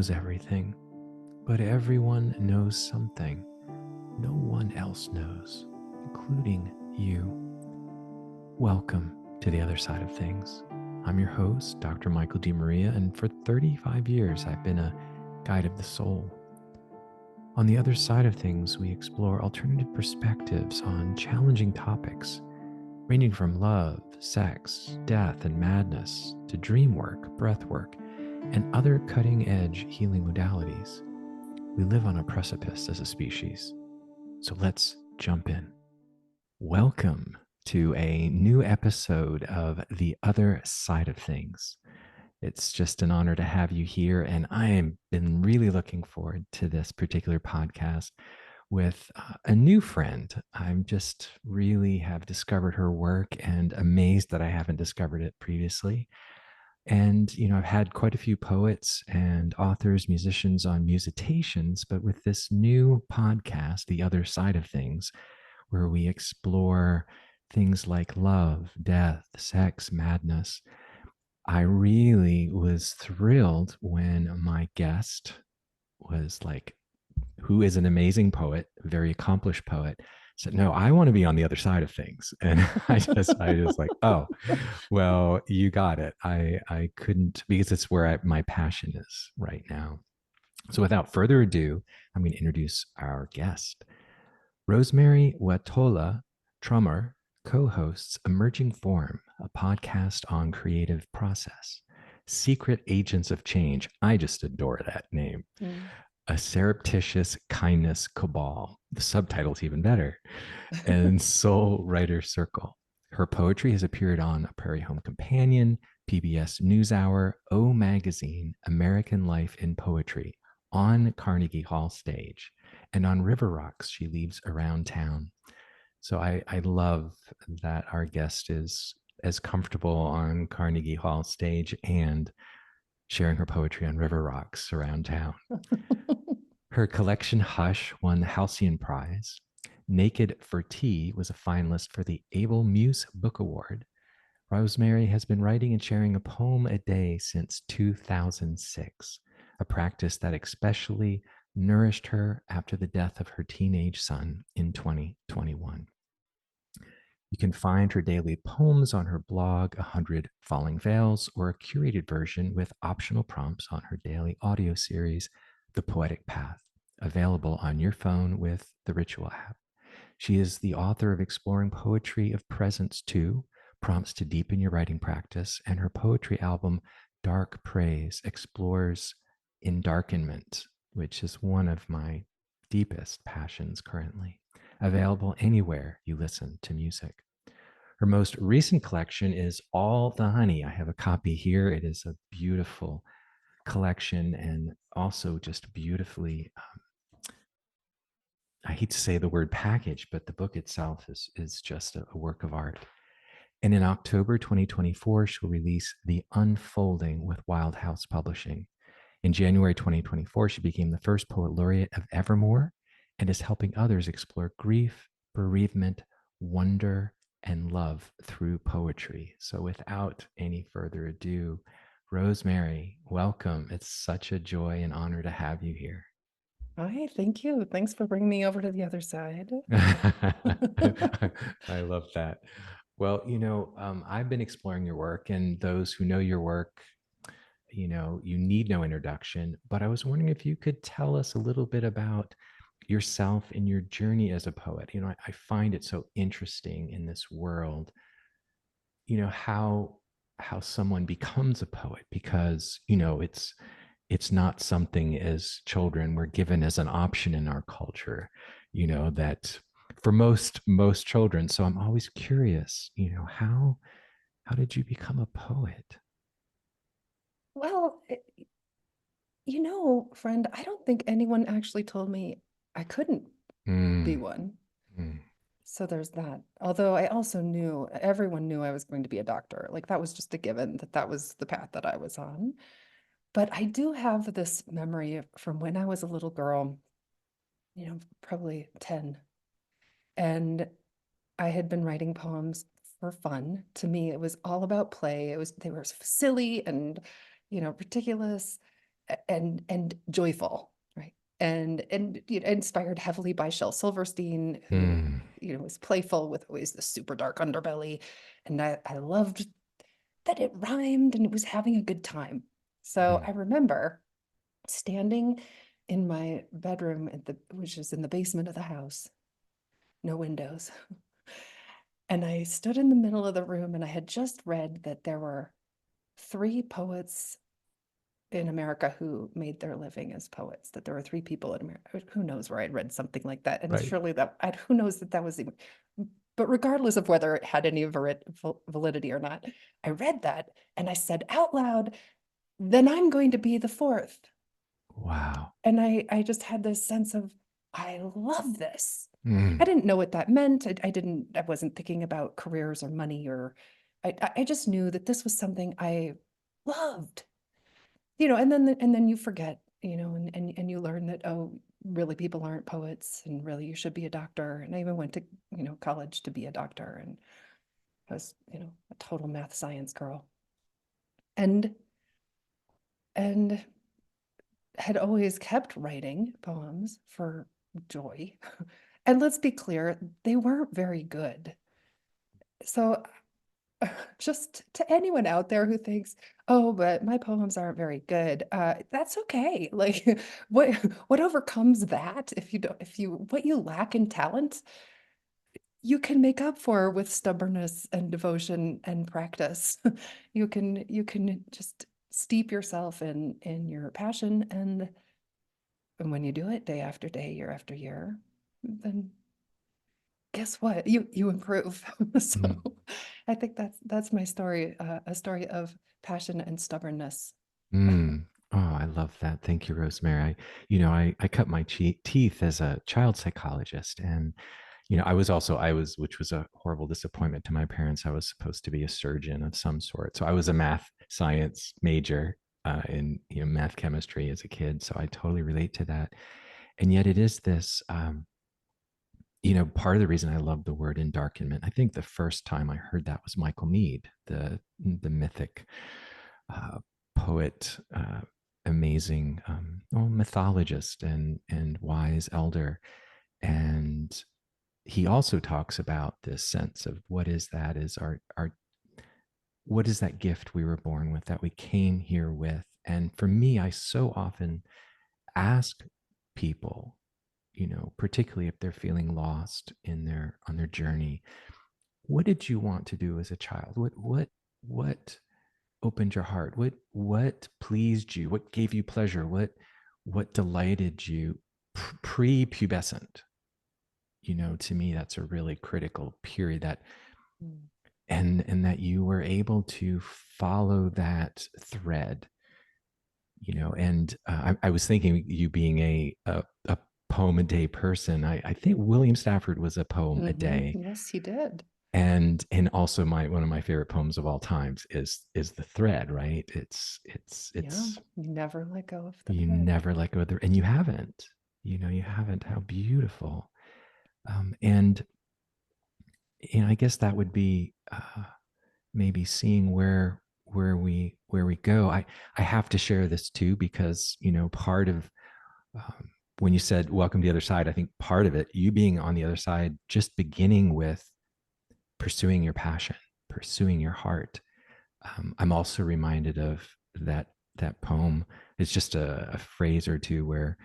knows everything, but everyone knows something no one else knows, including you. Welcome to the other side of things. I'm your host, Dr. Michael DeMaria, and for 35 years, I've been a guide of the soul. On the other side of things, we explore alternative perspectives on challenging topics, ranging from love, sex, death, and madness to dream work, breath work, and other cutting-edge healing modalities. We live on a precipice as a species, so let's jump in. Welcome to a new episode of The Other Side of Things. It's just an honor to have you here, and I have been really looking forward to this particular podcast with a new friend. I'm just really have discovered her work and amazed that I haven't discovered it previously. And, I've had quite a few poets and authors, musicians on Musitations, but with this new podcast, The Other Side of Things, where we explore things like love, death, sex, madness, I really was thrilled when my guest was like, who is an amazing poet, very accomplished poet, said, no, I want to be on the other side of things. And I just like, oh, well, you got it. I couldn't, because it's where my passion is right now. So without further ado, I'm going to introduce our guest. Rosemerry Wahtola Trommer co-hosts Emerging Form, a podcast on creative process. Secret Agents of Change. I just adore that name. A Surreptitious Kindness Cabal. The subtitle's even better. And Soul Writer Circle. Her poetry has appeared on A Prairie Home Companion, PBS NewsHour, O Magazine, American Life in Poetry, on Carnegie Hall stage, and on River Rocks, She Leaves Around Town. So I love that our guest is as comfortable on Carnegie Hall stage and sharing her poetry on River Rocks around town. Her collection Hush won the Halcyon Prize. Naked for Tea was a finalist for the Able Muse Book Award. Rosemerry has been writing and sharing a poem a day since 2006, a practice that especially nourished her after the death of her teenage son in 2021. You can find her daily poems on her blog, 100 Falling Veils, or a curated version with optional prompts on her daily audio series, The Poetic Path, available on your phone with the Ritual app. She is the author of Exploring Poetry of Presence 2, Prompts to Deepen Your Writing Practice, and her poetry album, Dark Praise, explores Endarkenment, which is one of my deepest passions currently, available anywhere you listen to music. Her most recent collection is All the Honey. I have a copy here. It is a beautiful collection and also just beautifully, I hate to say the word package, but the book itself is just a work of art. And in October 2024, she'll release The Unfolding with Wild House Publishing. In January 2024, she became the first poet laureate of Evermore and is helping others explore grief, bereavement, wonder, and love through poetry. So without any further ado, Rosemerry, welcome. It's such a joy and honor to have you here. Hi, thank you. Thanks for bringing me over to the other side. I love that. Well, I've been exploring your work, and those who know your work, you need no introduction, but I was wondering if you could tell us a little bit about yourself and your journey as a poet. I find it so interesting in this world, how someone becomes a poet, because, it's not something as children we're given as an option in our culture, that for most children. So I'm always curious, how did you become a poet? Well, friend, I don't think anyone actually told me I couldn't be Mm, one. mm, So there's that. Although I also knew, everyone knew I was going to be a doctor. Like that was just a given that that was the path that I was on. But I do have this memory from when I was a little girl, probably 10. And I had been writing poems for fun. To me, it was all about play. They were silly and, ridiculous. and joyful, right? And inspired heavily by Shel Silverstein, who Mm. was playful with always the super dark underbelly, and I loved that it rhymed and it was having a good time. So Mm. I remember standing in my bedroom which is in the basement of the house, no windows. And I stood in the middle of the room and I had just read that there were three poets in America who made their living as poets, that there were three people in America. Who knows where I'd read something like that? And Right. surely who knows that was even, but regardless of whether it had any validity or not, I read that and I said out loud, then I'm going to be the fourth. Wow. And I just had this sense of, I love this. I Mm. didn't know what that meant. I wasn't thinking about careers or money or, I just knew that this was something I loved, and then you forget, and you learn that, oh, really people aren't poets and really you should be a doctor. And I even went to, college to be a doctor, and I was, a total math science girl. And and had always kept writing poems for joy. And let's be clear, they weren't very good. So just to anyone out there who thinks, oh, but my poems aren't very good, that's okay. Like, what what overcomes that? If you don't, if you what you lack in talent, you can make up for with stubbornness and devotion and practice. You can just steep yourself in your passion, and when you do it day after day, year after year, then guess what? You improve. So Mm. I think that's my story, a story of passion and stubbornness. Mm. Oh, I love that. Thank you, Rosemary. I cut my teeth as a child psychologist. And, which was a horrible disappointment to my parents. I was supposed to be a surgeon of some sort. So I was a math science major in, math chemistry as a kid. So I totally relate to that. And yet it is this, part of the reason I love the word endarkenment. I think the first time I heard that was Michael Meade, the mythic uh, poet, amazing, mythologist and wise elder. And he also talks about this sense of what is that is our what is that gift we were born with, that we came here with. And for me, I so often ask people, particularly if they're feeling lost on their journey, what did you want to do as a child? What opened your heart? What pleased you? What gave you pleasure? What delighted you pre-pubescent? To me, that's a really critical period, that Mm. and that you were able to follow that thread. And I was thinking, you being a poem a day person, I think William Stafford was a poem a day. Yes, he did. And also one of my favorite poems of all times is The Thread, right? Yeah, It's you never let go of the you thread. never let go of the, and you haven't. You haven't. How beautiful. And I guess that would be maybe seeing where we go. I have to share this too, because part of, when you said welcome to the other side, I think part of it, you being on the other side, just beginning with pursuing your passion, pursuing your heart. I'm also reminded of that poem. It's just a phrase or two where,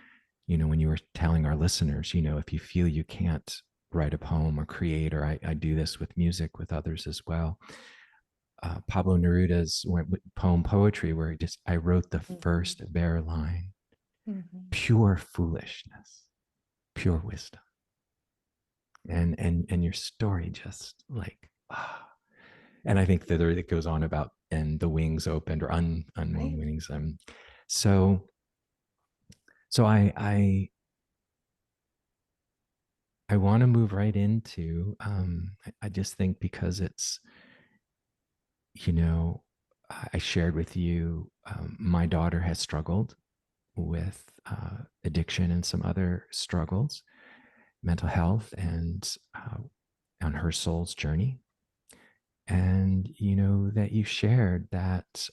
when you were telling our listeners, if you feel you can't write a poem or create, or I do this with music with others as well. Pablo Neruda's poem Poetry, where I wrote the Mhm. first bare line, Mhm. pure foolishness, pure wisdom. And your story just like, and I think that it goes on about, and the wings opened, or unknown Right. wings. So so I want to move right into, I just think, because it's, you know I shared with you, my daughter has struggled with addiction and some other struggles, mental health, and on her soul's journey. And that you shared that,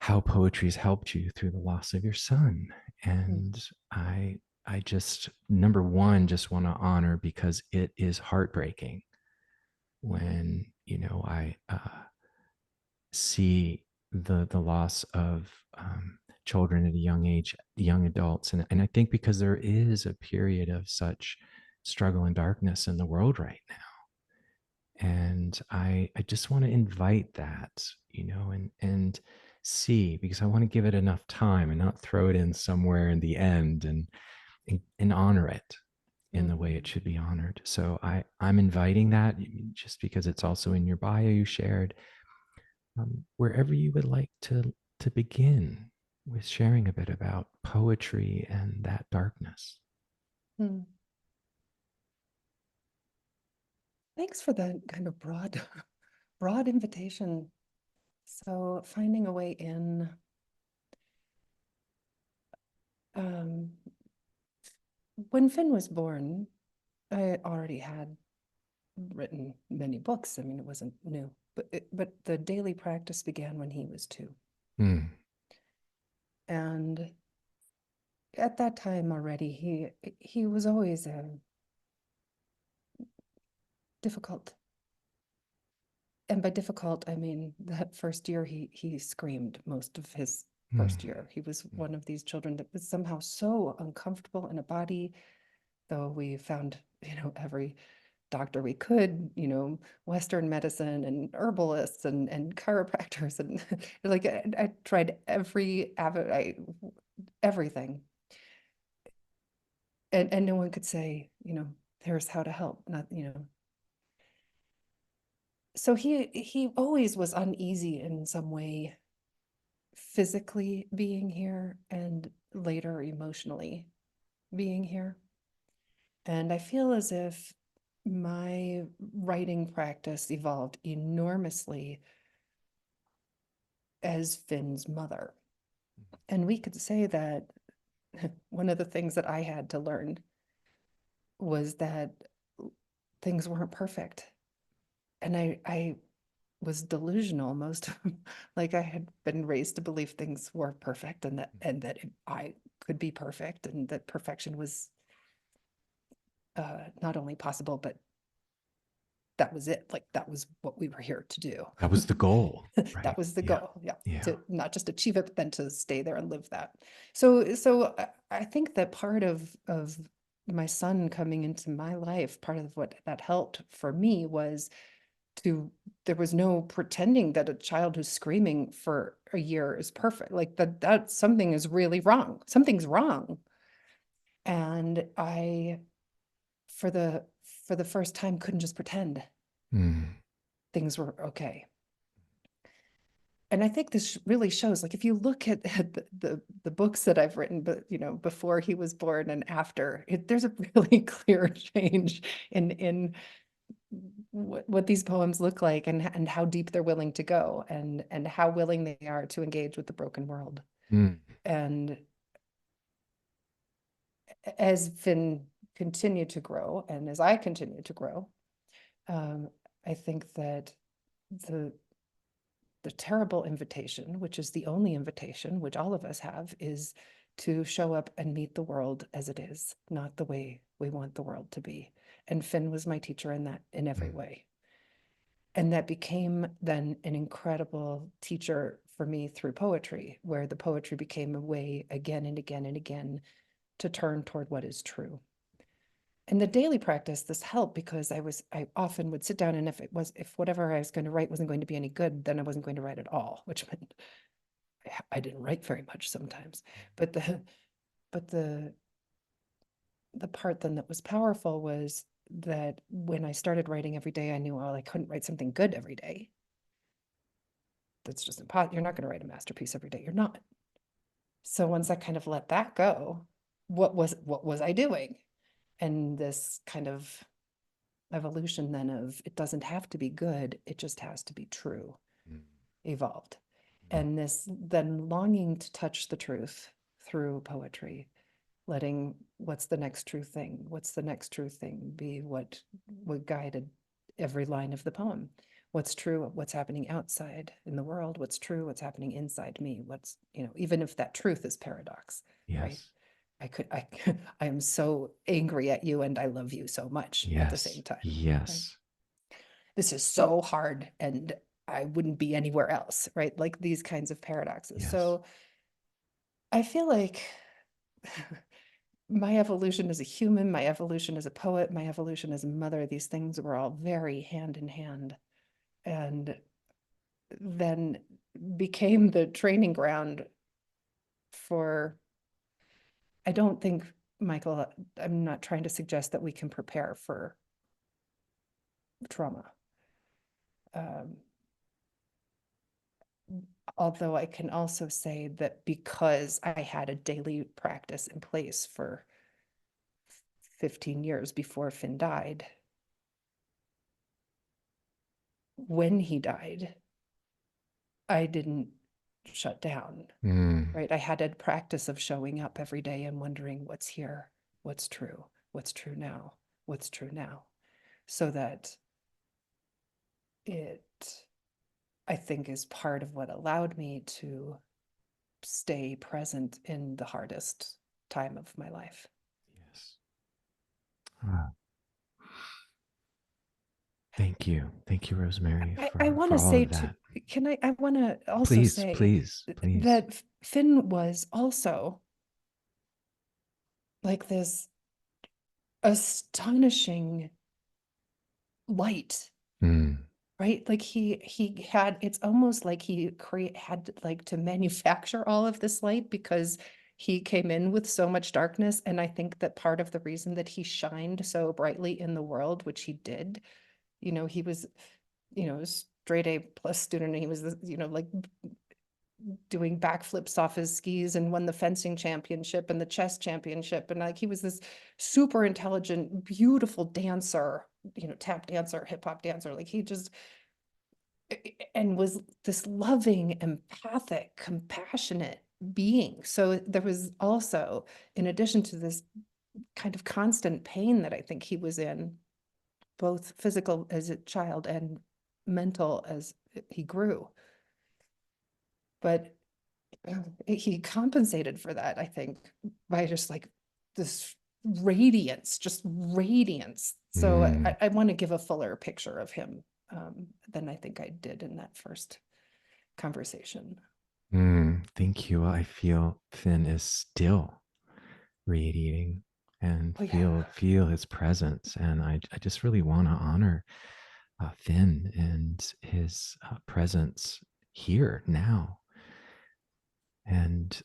how poetry has helped you through the loss of your son. Mm, And I just, number one, just want to honor, because it is heartbreaking when, I see the loss of children at a young age, young adults. And I think because there is a period of such struggle and darkness in the world right now. And I just want to invite that, and see, because I want to give it enough time and not throw it in somewhere in the end, and honor it in the way it mhm, should be honored. So I'm inviting that, just because it's also in your bio you shared, wherever you would like to begin with sharing a bit about poetry and that darkness. mm. Thanks for that kind of broad, broad invitation. So finding a way in, um, when Finn was born, I already had written many books. I mean, it wasn't new, but the daily practice began when he was 2. Mm, And at that time already, he was always difficult. And by difficult, I mean that first year he screamed most of his mm, first year. He was one of these children that was somehow so uncomfortable in a body, though we found, every doctor we could, Western medicine and herbalists and chiropractors and like I tried everything. And no one could say, here's how to help. Not. So he always was uneasy in some way, physically being here and later emotionally being here. And I feel as if my writing practice evolved enormously as Finn's mother. And we could say that one of the things that I had to learn was that things weren't perfect. And I was delusional most of like I had been raised to believe things were perfect, and that I could be perfect, and that perfection was not only possible, but that was it. Like that was what we were here to do. that was the goal, That right? was the Yeah. goal. Yeah. Yeah. To not just achieve it, but then to stay there and live that. So I think that part of my son coming into my life, part of what that helped for me was to there was no pretending that a child who's screaming for a year is perfect. Like that something is really wrong. Something's wrong. And I for the for the first time couldn't just pretend Mm, things were okay. And I think this really shows, like if you look at the books that I've written, but before he was born and after, there's a really clear change in what these poems look like, and how deep they're willing to go, and how willing they are to engage with the broken world. mm, And as Finn continued to grow, and as I continue to grow, um, I think that the the terrible invitation, which is the only invitation which all of us have, is to show up and meet the world as it is, not the way we want the world to be. And Finn was my teacher in that, in every mm, way. And that became then an incredible teacher for me through poetry, where the poetry became a way again and again and again to turn toward what is true. And the daily practice, this helped because I often would sit down, and if whatever I was going to write wasn't going to be any good, then I wasn't going to write at all, which meant I didn't write very much sometimes. But the part then that was powerful was that when I started writing every day, I knew, well, I couldn't write something good every day. That's just impossible. You're not going to write a masterpiece every day. You're not. So once I kind of let that go, what was I doing? And this kind of evolution then of it doesn't have to be good, it just has to be true, mm, evolved. mm, And this then longing to touch the truth through poetry, letting what's the next true thing, what's the next true thing be what guided every line of the poem. what's true, what's happening outside in the world, what's true, what's happening inside me, what's, even if that truth is paradox, right? Yes. I am so angry at you and I love you so much at the Yes. same time, right? Yes. This is so hard and I wouldn't be anywhere else, right? Like these kinds of paradoxes. Yes. So I feel like my evolution as a human, my evolution as a poet, my evolution as a mother, these things were all very hand in hand. And then became the training ground for, I don't think, Michael, I'm not trying to suggest that we can prepare for trauma. Um, although I can also say that because I had a daily practice in place for 15 years before Finn died, when he died, I didn't shut down, right? I had a practice of showing up every day and wondering what's here, what's true now, what's true now, so that it, I think, is part of what allowed me to stay present in the hardest time of my life. Yes. Ah, thank you. Thank you, Rosemerry, I want for to all say of to, that. I want to also Please, say please, please. that Finn was also like this astonishing light, right? Like he had, it's almost like he had like to manufacture all of this light because he came in with so much darkness. And I think that part of the reason that he shined so brightly in the world, which he did, he was, a straight A plus student, and he was, like doing backflips off his skis and won the fencing championship and the chess championship. And like he was this super intelligent, beautiful dancer, tap dancer, hip hop dancer. Like he just, and was this loving, empathic, compassionate being. So there was also, in addition to this kind of constant pain that I think he was in, both physical as a child and mental as he grew. But he compensated for that, I think, by just like this radiance, just radiance. So I want to give a fuller picture of him than I think I did in that first conversation. Thank you. I feel Finn is still radiating and Oh yeah. feel his presence. And I just really want to honor Finn and his presence here now. And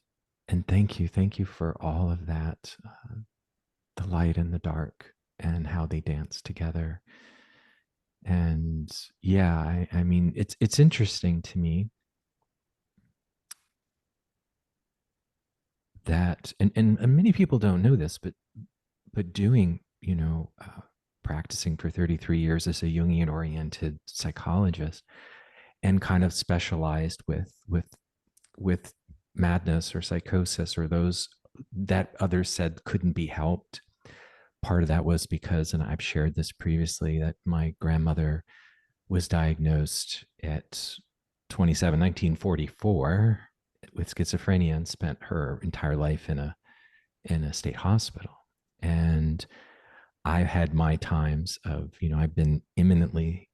thank you for all of that, the light and the dark, and how they dance together. And yeah, I mean, it's interesting to me that, and many people don't know this, but doing, practicing for 33 years as a Jungian oriented psychologist, and kind of specialized with madness or psychosis, or those that others said couldn't be helped. Part of that was because, and I've shared this previously, that my grandmother was diagnosed at 27, 1944 with schizophrenia, and spent her entire life in a state hospital. And I've had my times of, I've been imminently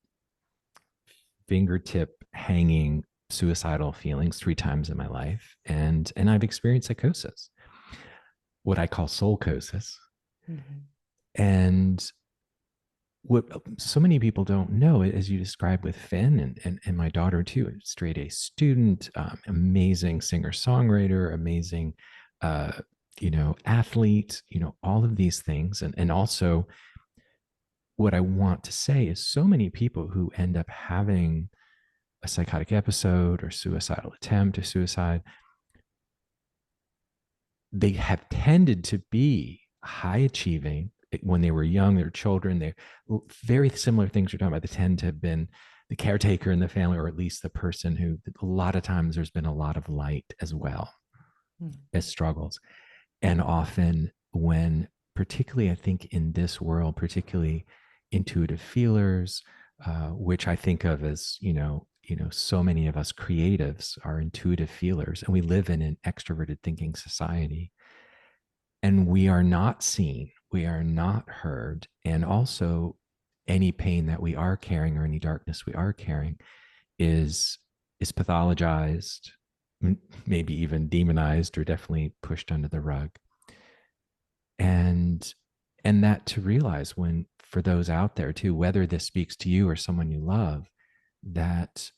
fingertip hanging suicidal feelings 3 times in my life. And I've experienced psychosis, what I call soulcosis. Mhm. And what so many people don't know, as you described with Finn and my daughter too, a straight A student, amazing singer songwriter, amazing, uh, athlete, all of these things. And also what I want to say is, so many people who end up having a psychotic episode or suicidal attempt or suicide, they have tended to be high achieving when they were young. They're children. They're very similar things you're talking about. They tend to have been the caretaker in the family, or at least the person who, a lot of times, there's been a lot of light as well as struggles. And often, when, particularly, I think in this world, particularly intuitive feelers, which I think of as, so many of us creatives are intuitive feelers, and we live in an extroverted thinking society, and we are not seen, we are not heard, and also any pain that we are carrying or any darkness we are carrying is pathologized, maybe even demonized, or definitely pushed under the rug. And that, to realize, when, for those out there too, whether this speaks to you or someone you love, that,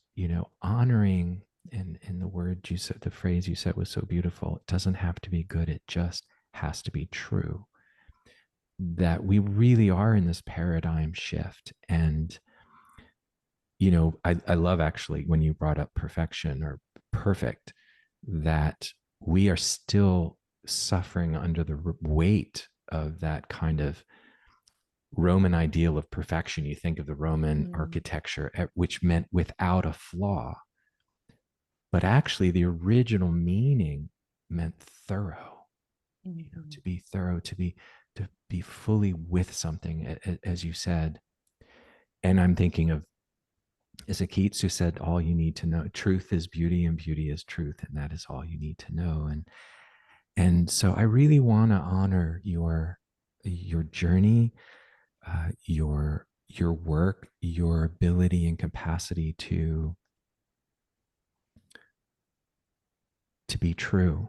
honoring, and the word you said, the phrase you said was so beautiful, it doesn't have to be good, it just has to be true. That we really are in this paradigm shift. And I love, actually, when you brought up perfection or perfect, that we are still suffering under the weight of that kind of Roman ideal of perfection. You think of the Roman Mm, architecture, which meant without a flaw, but actually the original meaning meant thorough. mhm. To be thorough, to be fully with something, as you said. And I'm thinking of, is it Keats who said, all you need to know, truth is beauty and beauty is truth, and that is all you need to know. And so I really want to honor your journey, your work, your ability and capacity to be true.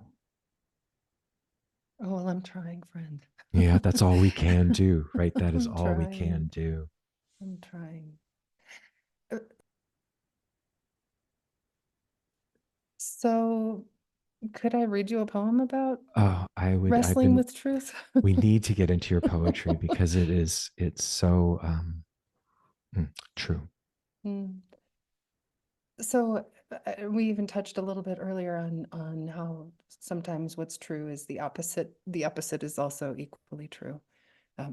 Oh, well, I'm trying, friend. Yeah, that's all we can do, right? That is I'm all we can trying. do. I'm trying. Uh, So, could I read you a poem about Oh, I've wrestling been, with truth? we need to get into your poetry, because it's so true. Mm. So, we even touched a little bit earlier on how sometimes what's true is the opposite. The opposite is also equally true.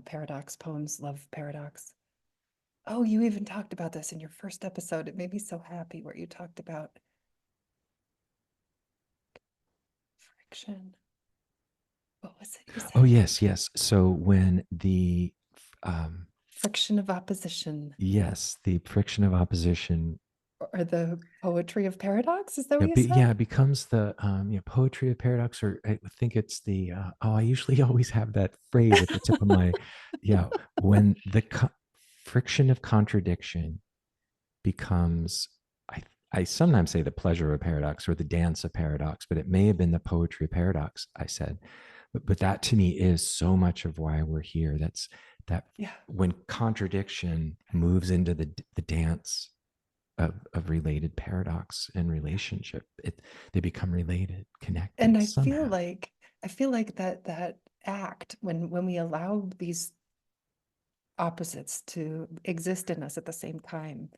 Paradox poems love paradox. Oh, you even talked about this in your first episode. It made me so happy where you talked about friction. What was it you Oh, said? yes, yes. So when um Friction of opposition yes, the friction of opposition, or the poetry of paradox? Is that yeah, what you said? it becomes the poetry of paradox, or I think it's the I usually always have that phrase at the tip of my, yeah, when the friction of contradiction becomes, I I sometimes say, the pleasure of paradox, or the dance of paradox, but it may have been the poetry of paradox, I said. But that, to me, is so much of why we're here. That's that, Yeah. when contradiction moves into the dance of related paradox and Yeah. relationship, they become related, And connected I feel somehow. like that act when we allow these opposites to exist in us at the same time,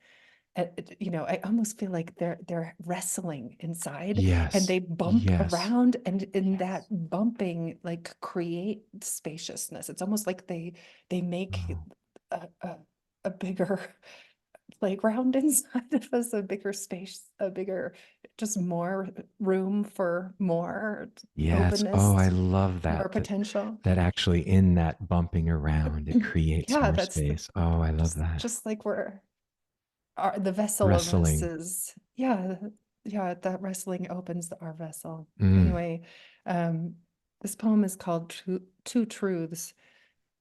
I almost feel like they're wrestling inside and Yes, they bump yes, around, and in that yes. bumping like create spaciousness. It's almost like they make Oh, a, a bigger playground inside of us, a bigger space, a bigger, just more room for more yes. Oh, I openness, love more that. potential. That actually, in that bumping around, it creates Yeah, more that's the space. Oh, I love that. just like we're the vessel of us Wrestling. is, yeah, yeah, that wrestling opens our vessel. Mm. Anyway, um, this poem is called Two Truths,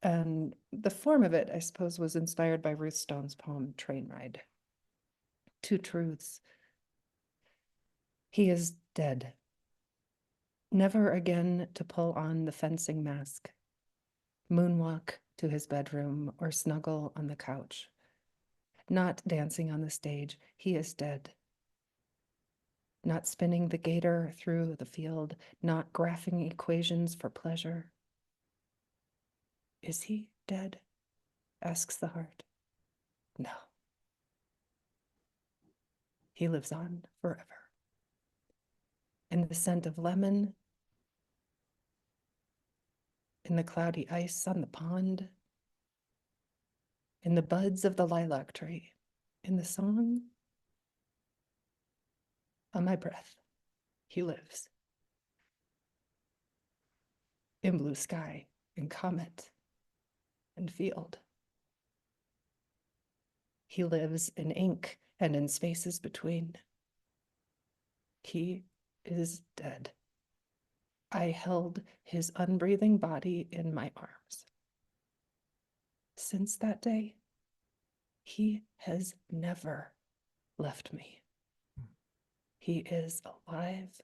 and the form of it, I suppose, was inspired by Ruth Stone's poem Train Ride. Two truths. He is dead, never again to pull on the fencing mask, moonwalk to his bedroom, or snuggle on the couch. Not dancing on the stage. He is dead. Not spinning the gator through the field, not graphing equations for pleasure. Is he dead? Asks the heart. No, he lives on forever. In the scent of lemon, in the cloudy ice on the pond, in the buds of the lilac tree, in the song on my breath, he lives. In blue sky, in comet, and field. He lives in ink and in spaces between. He is dead. I held his unbreathing body in my arms. Since that day, he has never left me. He is alive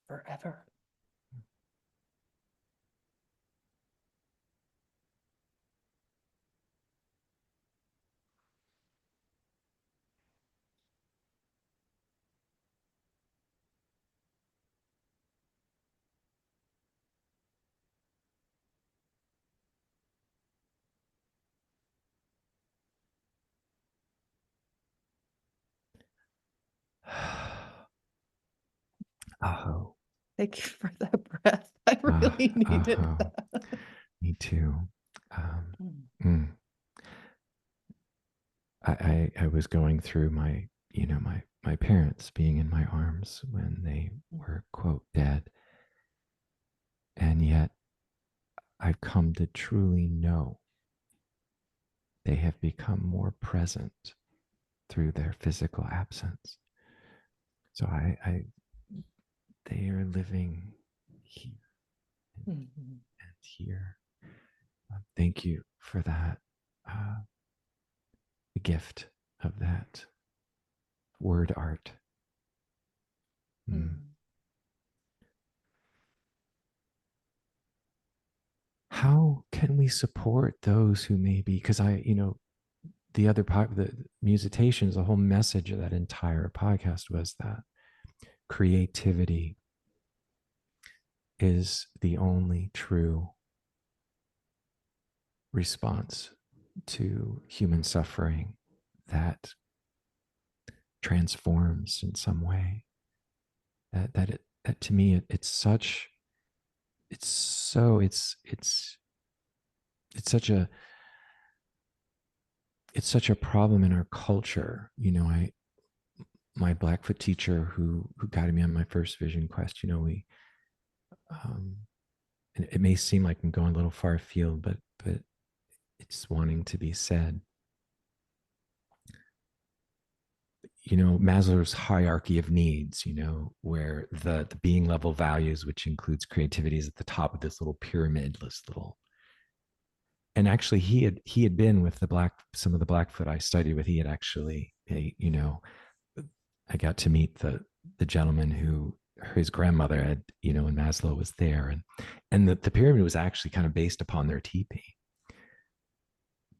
forever. Aho. Thank you for that breath. I really needed Aho. that. Me too. Mm. Mm. I was going through my, my parents being in my arms when they were, quote, dead. And yet I've come to truly know they have become more present through their physical absence. So they are living here Mhm. and here. Thank you for that, the gift of that word art. Mm. How can we support those who may be, because the other part, the musitations, the whole message of that entire podcast was that creativity is the only true response to human suffering that transforms in some way. That to me, it's such, it's so, it's such a, it's such a problem in our culture. My Blackfoot teacher who guided me on my first vision quest, um, and it may seem like I'm going a little far afield, but it's wanting to be said. Maslow's hierarchy of needs, where the being level values, which includes creativity, is at the top of this little pyramid, this little. And actually, he had been with some of the Blackfoot I studied with. He had actually, I got to meet the gentleman who his grandmother had, when Maslow was there, and the pyramid was actually kind of based upon their teepee.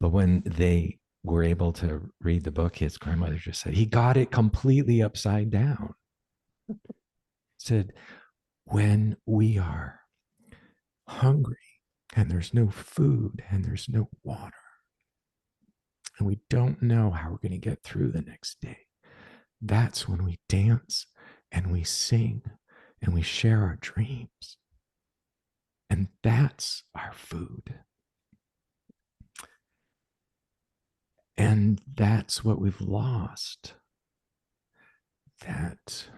But when they were able to read the book, his grandmother just said he got it completely upside down. Said, when we are hungry and there's no food and there's no water and we don't know how we're going to get through the next day, that's when we dance and we sing and we share our dreams. And that's our food. And that's what we've lost. That,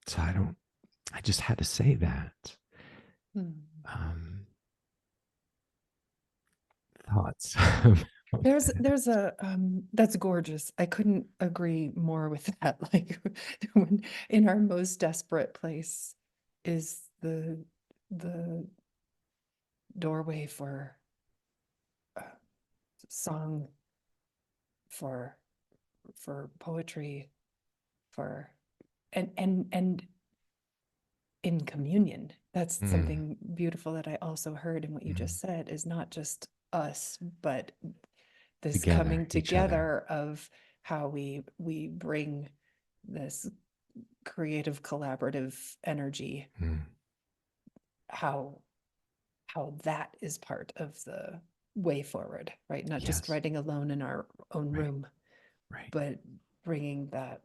so I just had to say that. Um, Thoughts? There's a that's gorgeous. I couldn't agree more with that. Like when in our most desperate place is the doorway for song, for poetry, for and in communion. That's something beautiful that I also heard in what you just said, is not just us, but this Together, coming each other. together of how we bring this creative collaborative energy, how that is part of the way forward, right? Not just Yes. writing alone in our own Right. room, Right. but bringing that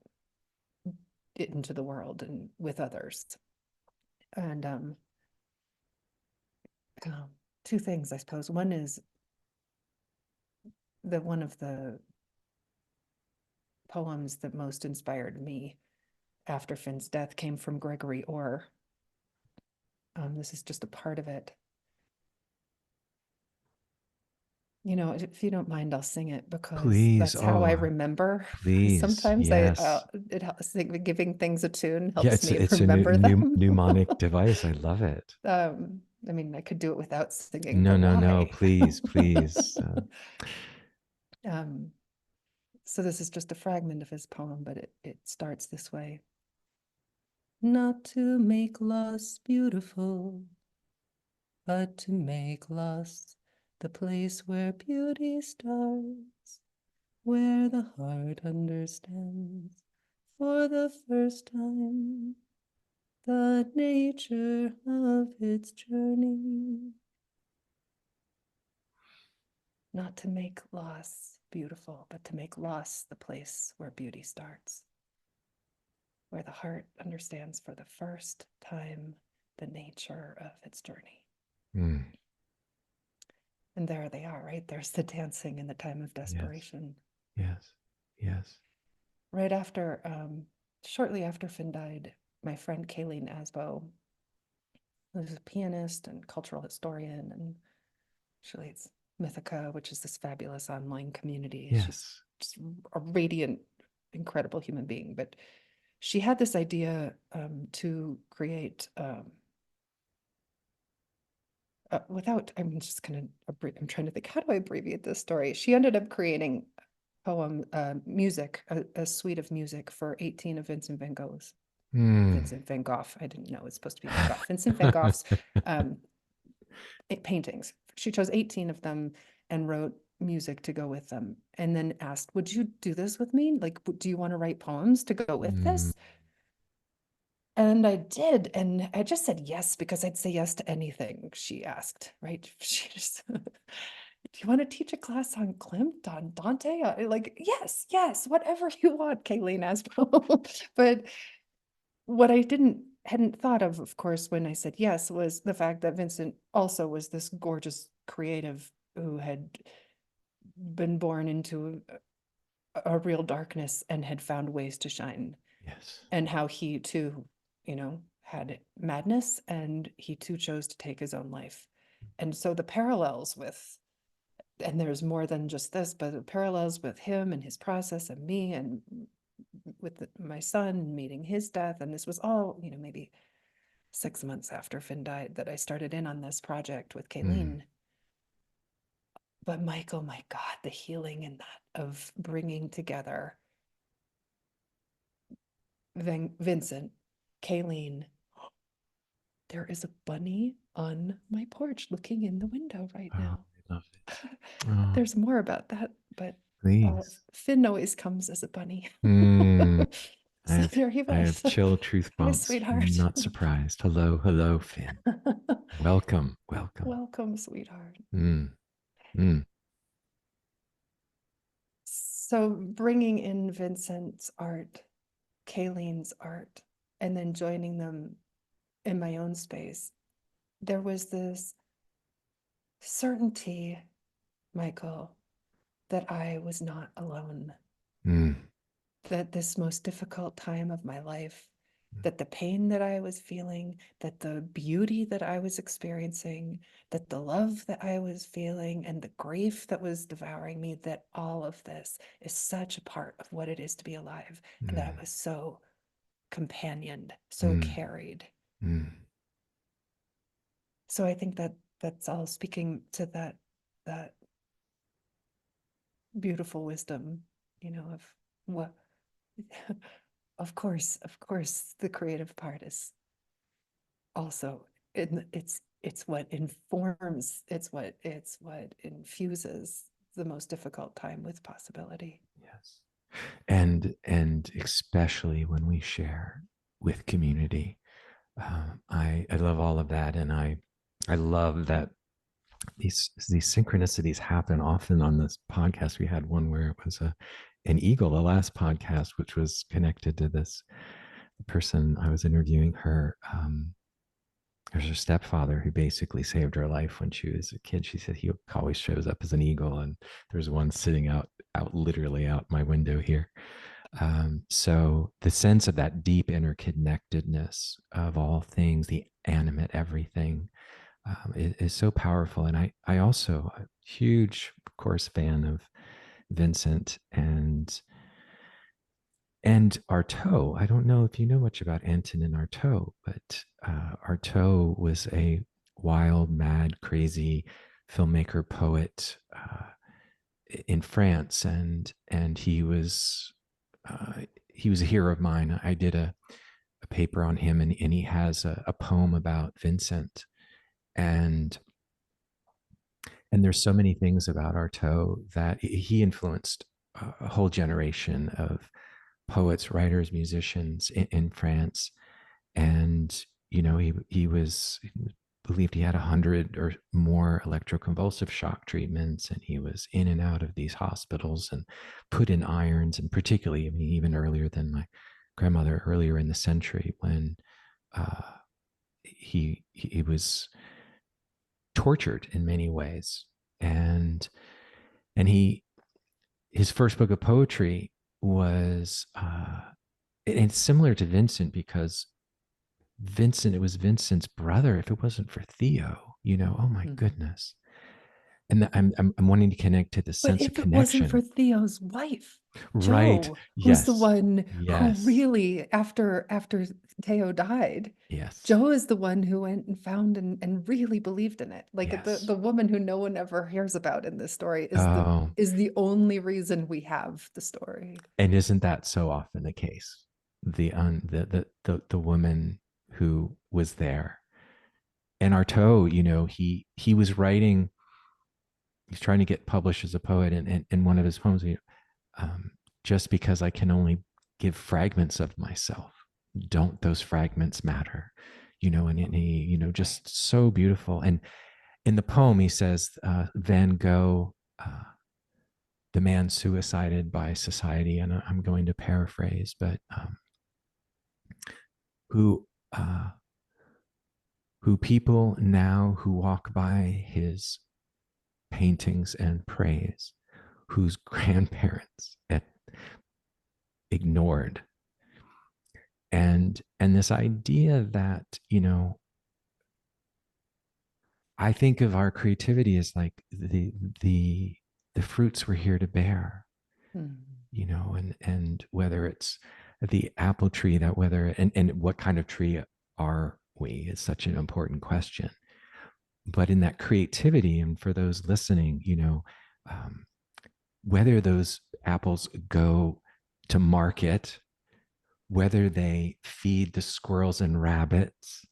into the world and with others. And two things, I suppose. One is that one of the poems that most inspired me after Finn's death came from Gregory Orr. This is just a part of it. If you don't mind, I'll sing it because Please. that's how I Oh, remember. please. Sometimes Yes. it helps, giving things a tune Yeah, helps me it's a remember them. mnemonic device. I love it. I mean, I could do it without singing, No, but no, no. why? Please, please. Um, so this is just a fragment of his poem, but it starts this way. Not to make loss beautiful, but to make loss the place where beauty starts, where the heart understands for the first time the nature of its journey. Not to make loss beautiful, but to make loss the place where beauty starts, where the heart understands for the first time the nature of its journey. Mm, And there they are, right? There's the dancing in the time of yes, desperation. yes, yes. Right after, shortly after Finn died, my friend Kayleen Asbo, who's a pianist and cultural historian, and she leads Mythica, which is this fabulous online community. She's Yes. just a radiant, incredible human being. But she had this idea to create, I'm just going to, I'm trying to think, how do I abbreviate this story? She ended up creating poem, music, a suite of music for 18 of Vincent Van Gogh's. Mm. Vincent Van Gogh. I didn't know it's supposed to be Van Gogh. Vincent Van Gogh's um, paintings. She chose 18 of them and wrote music to go with them, and then asked, would you do this with me? Like, do you want to write poems to go with Mm. this? And I did. And I just said yes, because I'd say yes to anything she asked, right? She just, do you want to teach a class on Klimt, on Dante? Like, yes, whatever you want, Kayleen Asbo. But what I hadn't thought of course, when I said yes, was the fact that Vincent also was this gorgeous creative who had been born into a real darkness and had found ways to shine, Yes. and how he too, had madness, and he too chose to take his own life. And so the parallels with, and there's more than just this, but the parallels with him and his process and me, and with my son meeting his death. And this was all, maybe 6 months after Finn died, that I started in on this project with Mm. Kayleen. But Michael, my God, the healing in that, of bringing together Vincent, Kayleen. There is a bunny on my porch looking in the window right Oh, now. I love it. Oh, There's more about that, but please. Finn always comes as a bunny. Mm. So there he I was. have chill truth Hi, bumps. sweetheart. Not surprised. Hello, hello, Finn. Welcome, welcome. Welcome, sweetheart. Mm. Mm. So bringing in Vincent's art, Kayleen's art, and then joining them in my own space, there was this certainty, Michael, that I was not alone, Mm. that this most difficult time of my life, that the pain that I was feeling, that the beauty that I was experiencing, that the love that I was feeling, and the grief that was devouring me, that all of this is such a part of what it is to be alive, and that I Mm. was so companioned, so Mm. carried. Mm. So I think that that's all speaking to that beautiful wisdom, of what of course the creative part is also, it's what informs, it's what infuses the most difficult time with possibility. Yes. And especially when we share with community. I love all of that, and I love that these synchronicities happen often on this podcast. We had one where it was an eagle, the last podcast, which was connected to this person I was interviewing. There's her stepfather who basically saved her life when she was a kid. She said he always shows up as an eagle, and there's one sitting out literally out my window here. So the sense of that deep interconnectedness of all things, the animate everything, is so powerful. And I also a huge, of course, fan of Vincent and Artaud. I don't know if you know much about Antonin Artaud, but Artaud was a wild, mad, crazy filmmaker, poet in France, and uh, he was a hero of mine. I did a paper on him, and he has a poem about Vincent, and and there's so many things about Artaud that he influenced a whole generation of poets, writers, musicians in France. And he was believed he had 100 or more electroconvulsive shock treatments, and he was in and out of these hospitals and put in irons. And particularly, I mean, even earlier than my grandmother, earlier in the century, when uh, he was tortured in many ways. And and he his first book of poetry was and it's similar to Vincent, because it was Vincent's brother. If it wasn't for Theo, oh my Mhm. goodness. And I'm wanting to connect to the But sense of if it wasn't for connection. Theo's wife, Right. Jo, who's the Yes. one who Yes. really, after Theo died, Yes. Jo is the one who went and found and really believed in it. Like Yes. the woman who no one ever hears about in this story Oh, is the only reason we have the story. and isn't that so often the case? The woman who was there. And Artaud, he was writing, he's trying to get published as a poet, and in one of his poems, um, just because I can only give fragments of myself, don't those fragments matter? And he, Right. just so beautiful. And in the poem, he says, Van Gogh, the man suicided by society, and I'm going to paraphrase, but who uh, who people now who walk by his paintings and praise, whose grandparents ignored. And this idea that, I think of our creativity as like the the fruits we're here to bear, Mhm. and whether it's the apple tree, that whether and what kind of tree are we is such an important question. But in that creativity, and for those listening, um, whether those apples go to market, whether they feed the squirrels and rabbits,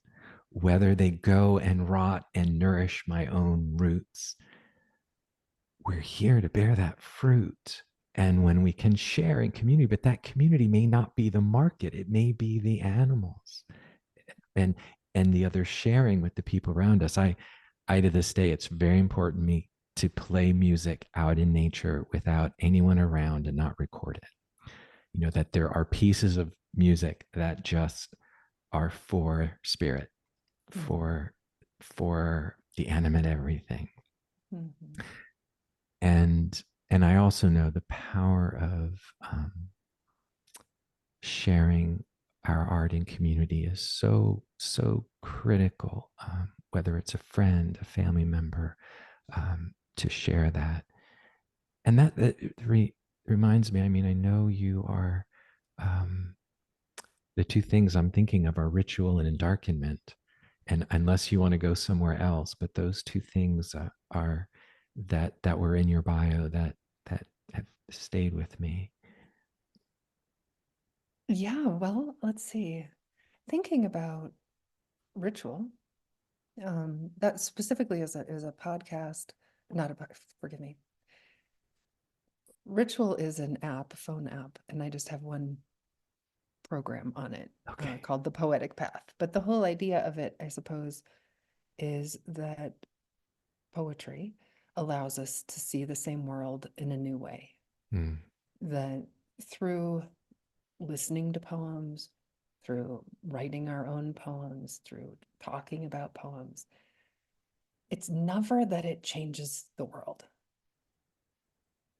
whether they go and rot and nourish my own roots, we're here to bear that fruit. And when we can share in community, but that community may not be the market, it may be the animals and the other sharing with the people around us. I to this day, it's very important to me to play music out in nature without anyone around and not record it. That there are pieces of music that just are for spirit, Mhm. for the animate everything. Mhm. And I also know the power of sharing our art in community is so critical. Whether it's a friend, a family member, to share that. And that reminds me. I mean, I know you are. Um, the two things I'm thinking of are ritual and endarkenment. And unless you want to go somewhere else, but those two things are that were in your bio that have stayed with me. Yeah, well, let's see. Thinking about ritual, that specifically is a podcast, not a, forgive me. Ritual is an app, a phone app, and I just have one program on it Okay. called The Poetic Path. But the whole idea of it, I suppose, is that poetry allows us to see the same world in a new way. Mm. That through listening to poems, through writing our own poems, through talking about poems, it's never that it changes the world,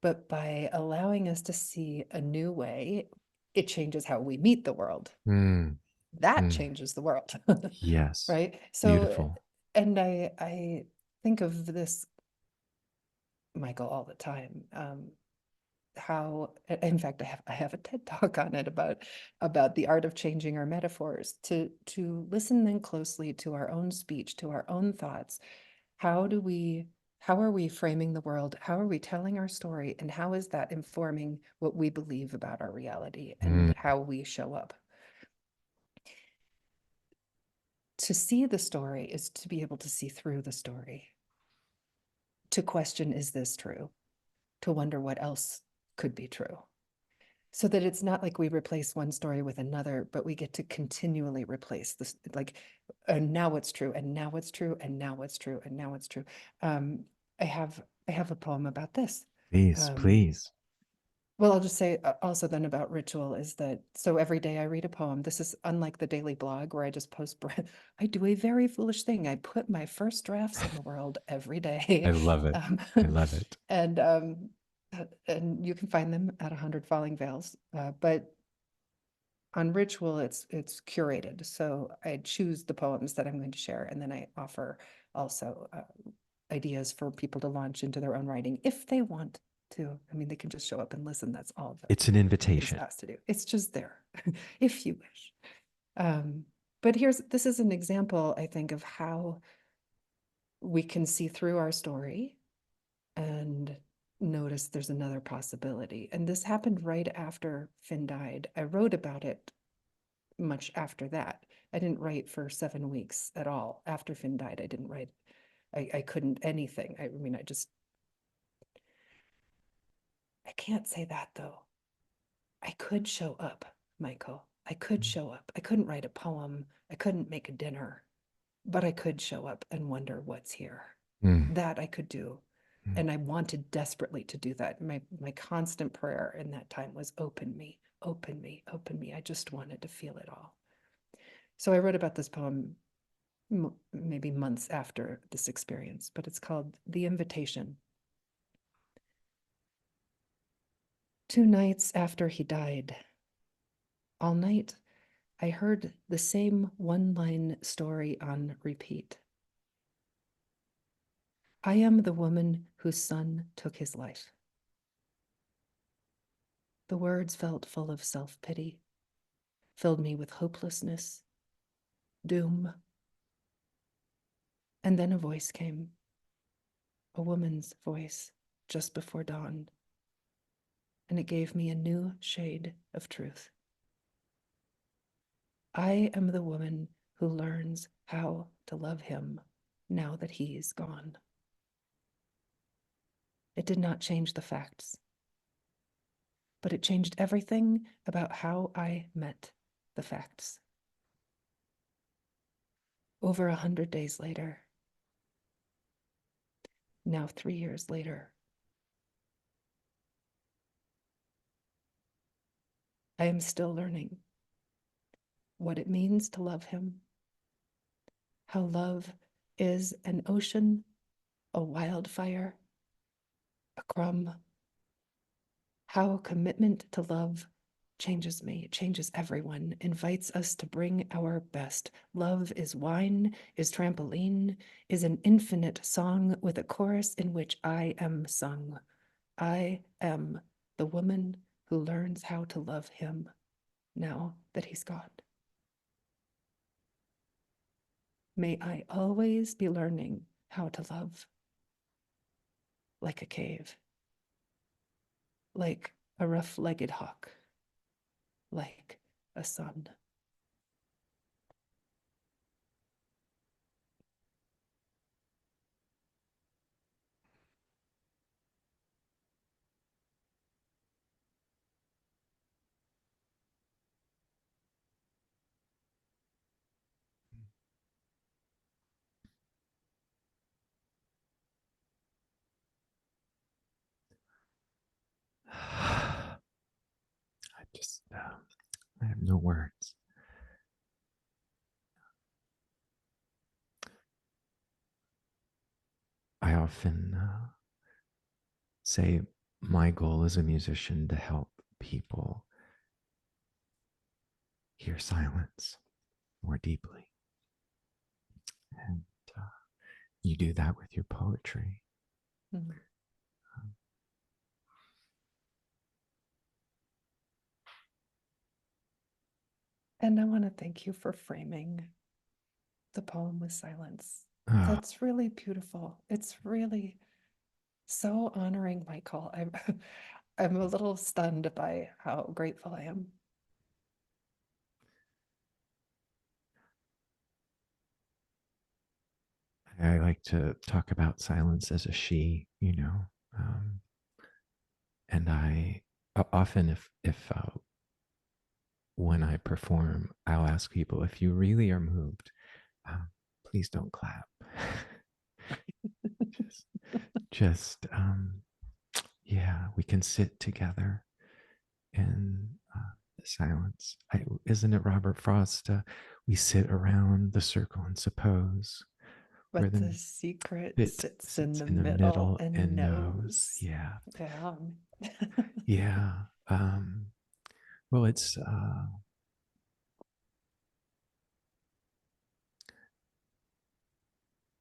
but by allowing us to see a new way, it changes how we meet the world. Mm. That Mm. changes the world. Yes. Right? So Beautiful. And I think of this, Michael, all the time. How, in fact, I have a TED talk on it about the art of changing our metaphors, to listen then closely to our own speech, to our own thoughts. How are we framing the world? How are we telling our story? And how is that informing what we believe about our reality and how we show up? To see the story is to be able to see through the story. To question, is this true? To wonder what else could be true. So that it's not like we replace one story with another, but we get to continually replace this, like, and now it's true, and now it's true, and now it's true, and now it's true. I have a poem about this. Please, please. Well, I'll just say also then about ritual is that, so every day I read a poem. This is unlike the daily blog where I just post, I do a very foolish thing. I put my first drafts in the world every day. I love it. I love it. And you can find them at 100 Falling Veils. But on ritual, it's curated. So I choose the poems that I'm going to share, and then I offer also ideas for people to launch into their own writing if they want to. I mean, they can just show up and listen. That's all that it's an invitation. is asked to do. It's just there, if you wish. But this is an example, I think, of how we can see through our story and notice there's another possibility. And this happened right after Finn died. I wrote about it much after that. I didn't write for 7 weeks at all. After Finn died, I didn't write. I couldn't anything. I mean, I can't say that though. I could show up, Michael. I could show up. I couldn't write a poem. I couldn't make a dinner, but I could show up and wonder what's here. That I could do. And I wanted desperately to do that. My constant prayer in that time was, open me, open me, open me. I just wanted to feel it all. So I wrote about this poem maybe months after this experience, but it's called The Invitation. 2 nights after he died, all night, I heard the same one-line story on repeat. I am the woman whose son took his life. The words felt full of self-pity, filled me with hopelessness, doom. And then a voice came, a woman's voice, just before dawn, and it gave me a new shade of truth. I am the woman who learns how to love him now that he's gone. It did not change the facts, but it changed everything about how I met the facts. Over 100 days later, now 3 years later, I am still learning what it means to love him, how love is an ocean, a wildfire, a crumb, how commitment to love changes me, changes everyone, invites us to bring our best. Love is wine, is trampoline, is an infinite song with a chorus in which I am sung. I am the woman who learns how to love him now that he's gone. May I always be learning how to love, like a cave, like a rough-legged hawk, like a sun. I have no words. I often say my goal as a musician to help people hear silence more deeply. And you do that with your poetry. Mm. And I want to thank you for framing the poem with silence. Oh, That's really beautiful. It's really so honoring, Michael. I'm a little stunned by how grateful I am. I like to talk about silence as a she, and I often, if when I perform, I'll ask people if you really are moved, uh, please don't clap. just, just yeah, we can sit together in the silence. Isn't it Robert Frost? We sit around the circle and suppose where But the the secret bit sits in sits the in the middle middle and and knows. knows. Yeah, Yeah. yeah. Well, it's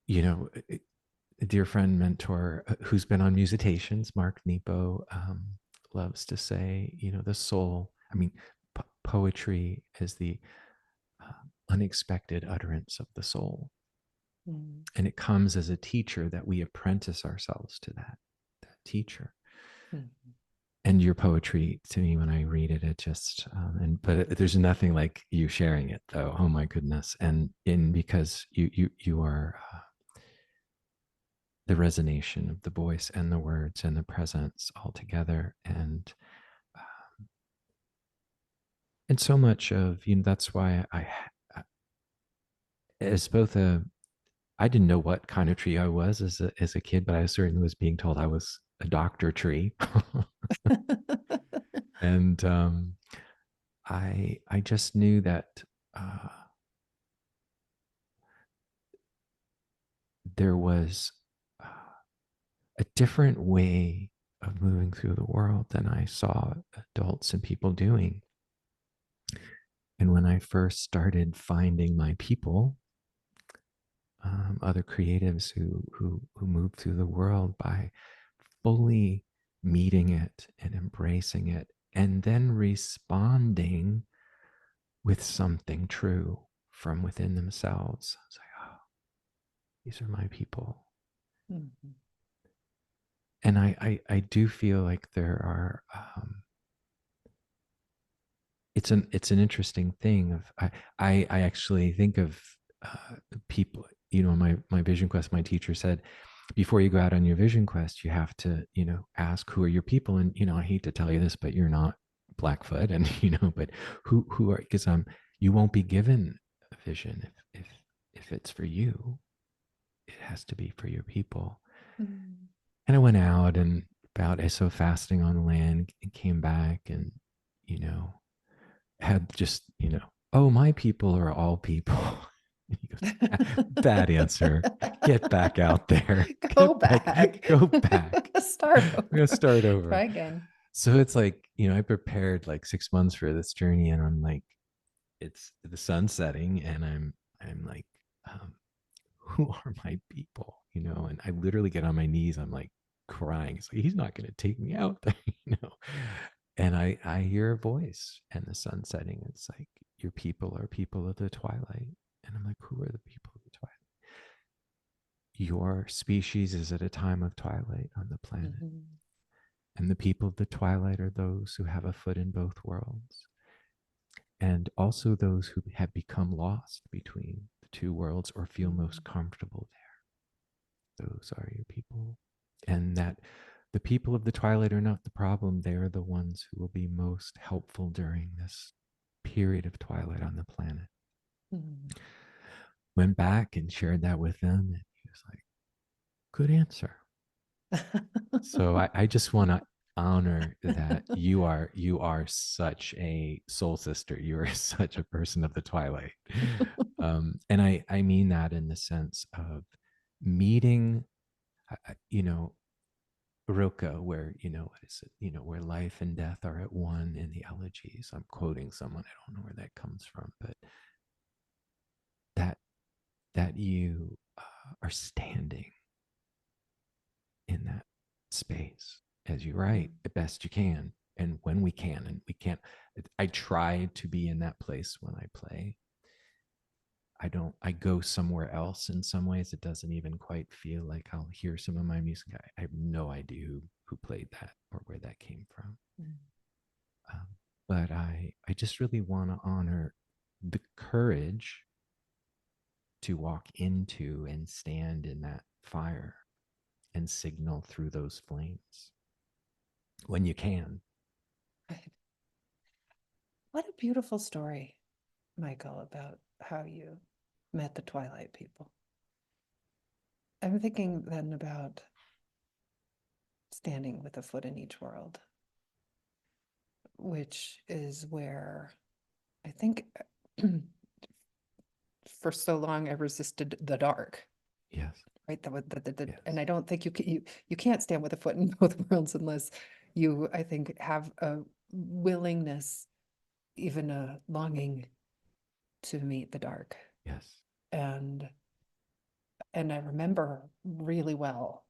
you know, a dear friend, mentor who's been on Musitations, Mark Nepo, loves to say, the soul. I mean, poetry is the unexpected utterance of the soul. Mm. And it comes as a teacher that we apprentice ourselves to that teacher. Mm. And your poetry to me, when I read it, it just but there's nothing like you sharing it, though. Oh my goodness! And in because you are the resonation of the voice and the words and the presence all together, and so much of that's why as both a I didn't know what kind of tree I was as a kid, but I certainly was being told I was a doctor tree. And I just knew that uh, there was uh, a different way of moving through the world than I saw adults and people doing. And when I first started finding my people, other creatives who move through the world by fully meeting it and embracing it, and then responding with something true from within themselves. It's like, oh, these are my people. Mhm. And I do feel like there are it's an interesting thing of I actually think of people, my vision quest, my teacher said, before you go out on your vision quest, you have to, ask who are your people. And, I hate to tell you this, but you're not Blackfoot. And, but who are, because you won't be given a vision if it's for you, it has to be for your people. Mm. And I went out and I saw fasting on land and came back and, you know, had just, oh, my people are all people. He goes, bad answer. Get back out there. Go Get back. back. Go back. Start We're gonna over. start over. Try again. So it's like, I prepared like 6 months for this journey, and I'm like, it's the sun setting, and I'm like, um, who are my people? And I literally get on my knees. I'm like crying. It's like he's not going to take me out there, And I hear a voice and the sun setting. It's like, your people are people of the twilight. And I'm like, who are the people of the twilight? Your species is at a time of twilight on the planet. Mhm. And the people of the twilight are those who have a foot in both worlds. And also those who have become lost between the two worlds or feel most Mm. comfortable there. Those are your people. And that the people of the twilight are not the problem. They are the ones who will be most helpful during this period of twilight on the planet. Mm. Went back and shared that with them. And he was like, good answer. So I just want to honor that you are such a soul sister. You are such a person of the twilight. And I mean that in the sense of meeting, you know, Rilke, where, what is it? Where life and death are at one in the elegies. I'm quoting someone. I don't know where that comes from, but that you are standing in that space as you write the best you can. And when we can, and we can't, I try to be in that place when I play. I go somewhere else in some ways. It doesn't even quite feel like I'll hear some of my music. I have no idea who played that or where that came from. Mm. But I just really want to honor the courage to walk into and stand in that fire and signal through those flames when you can. Right. What a beautiful story, Michael, about how you met the Twilight people. I'm thinking then about standing with a foot in each world, which is where I think for so long I resisted the dark. Yes. Right. Yes. And I don't think you can't stand with a foot in both worlds unless you, I think, have a willingness, even a longing to meet the dark. Yes. And I remember really well,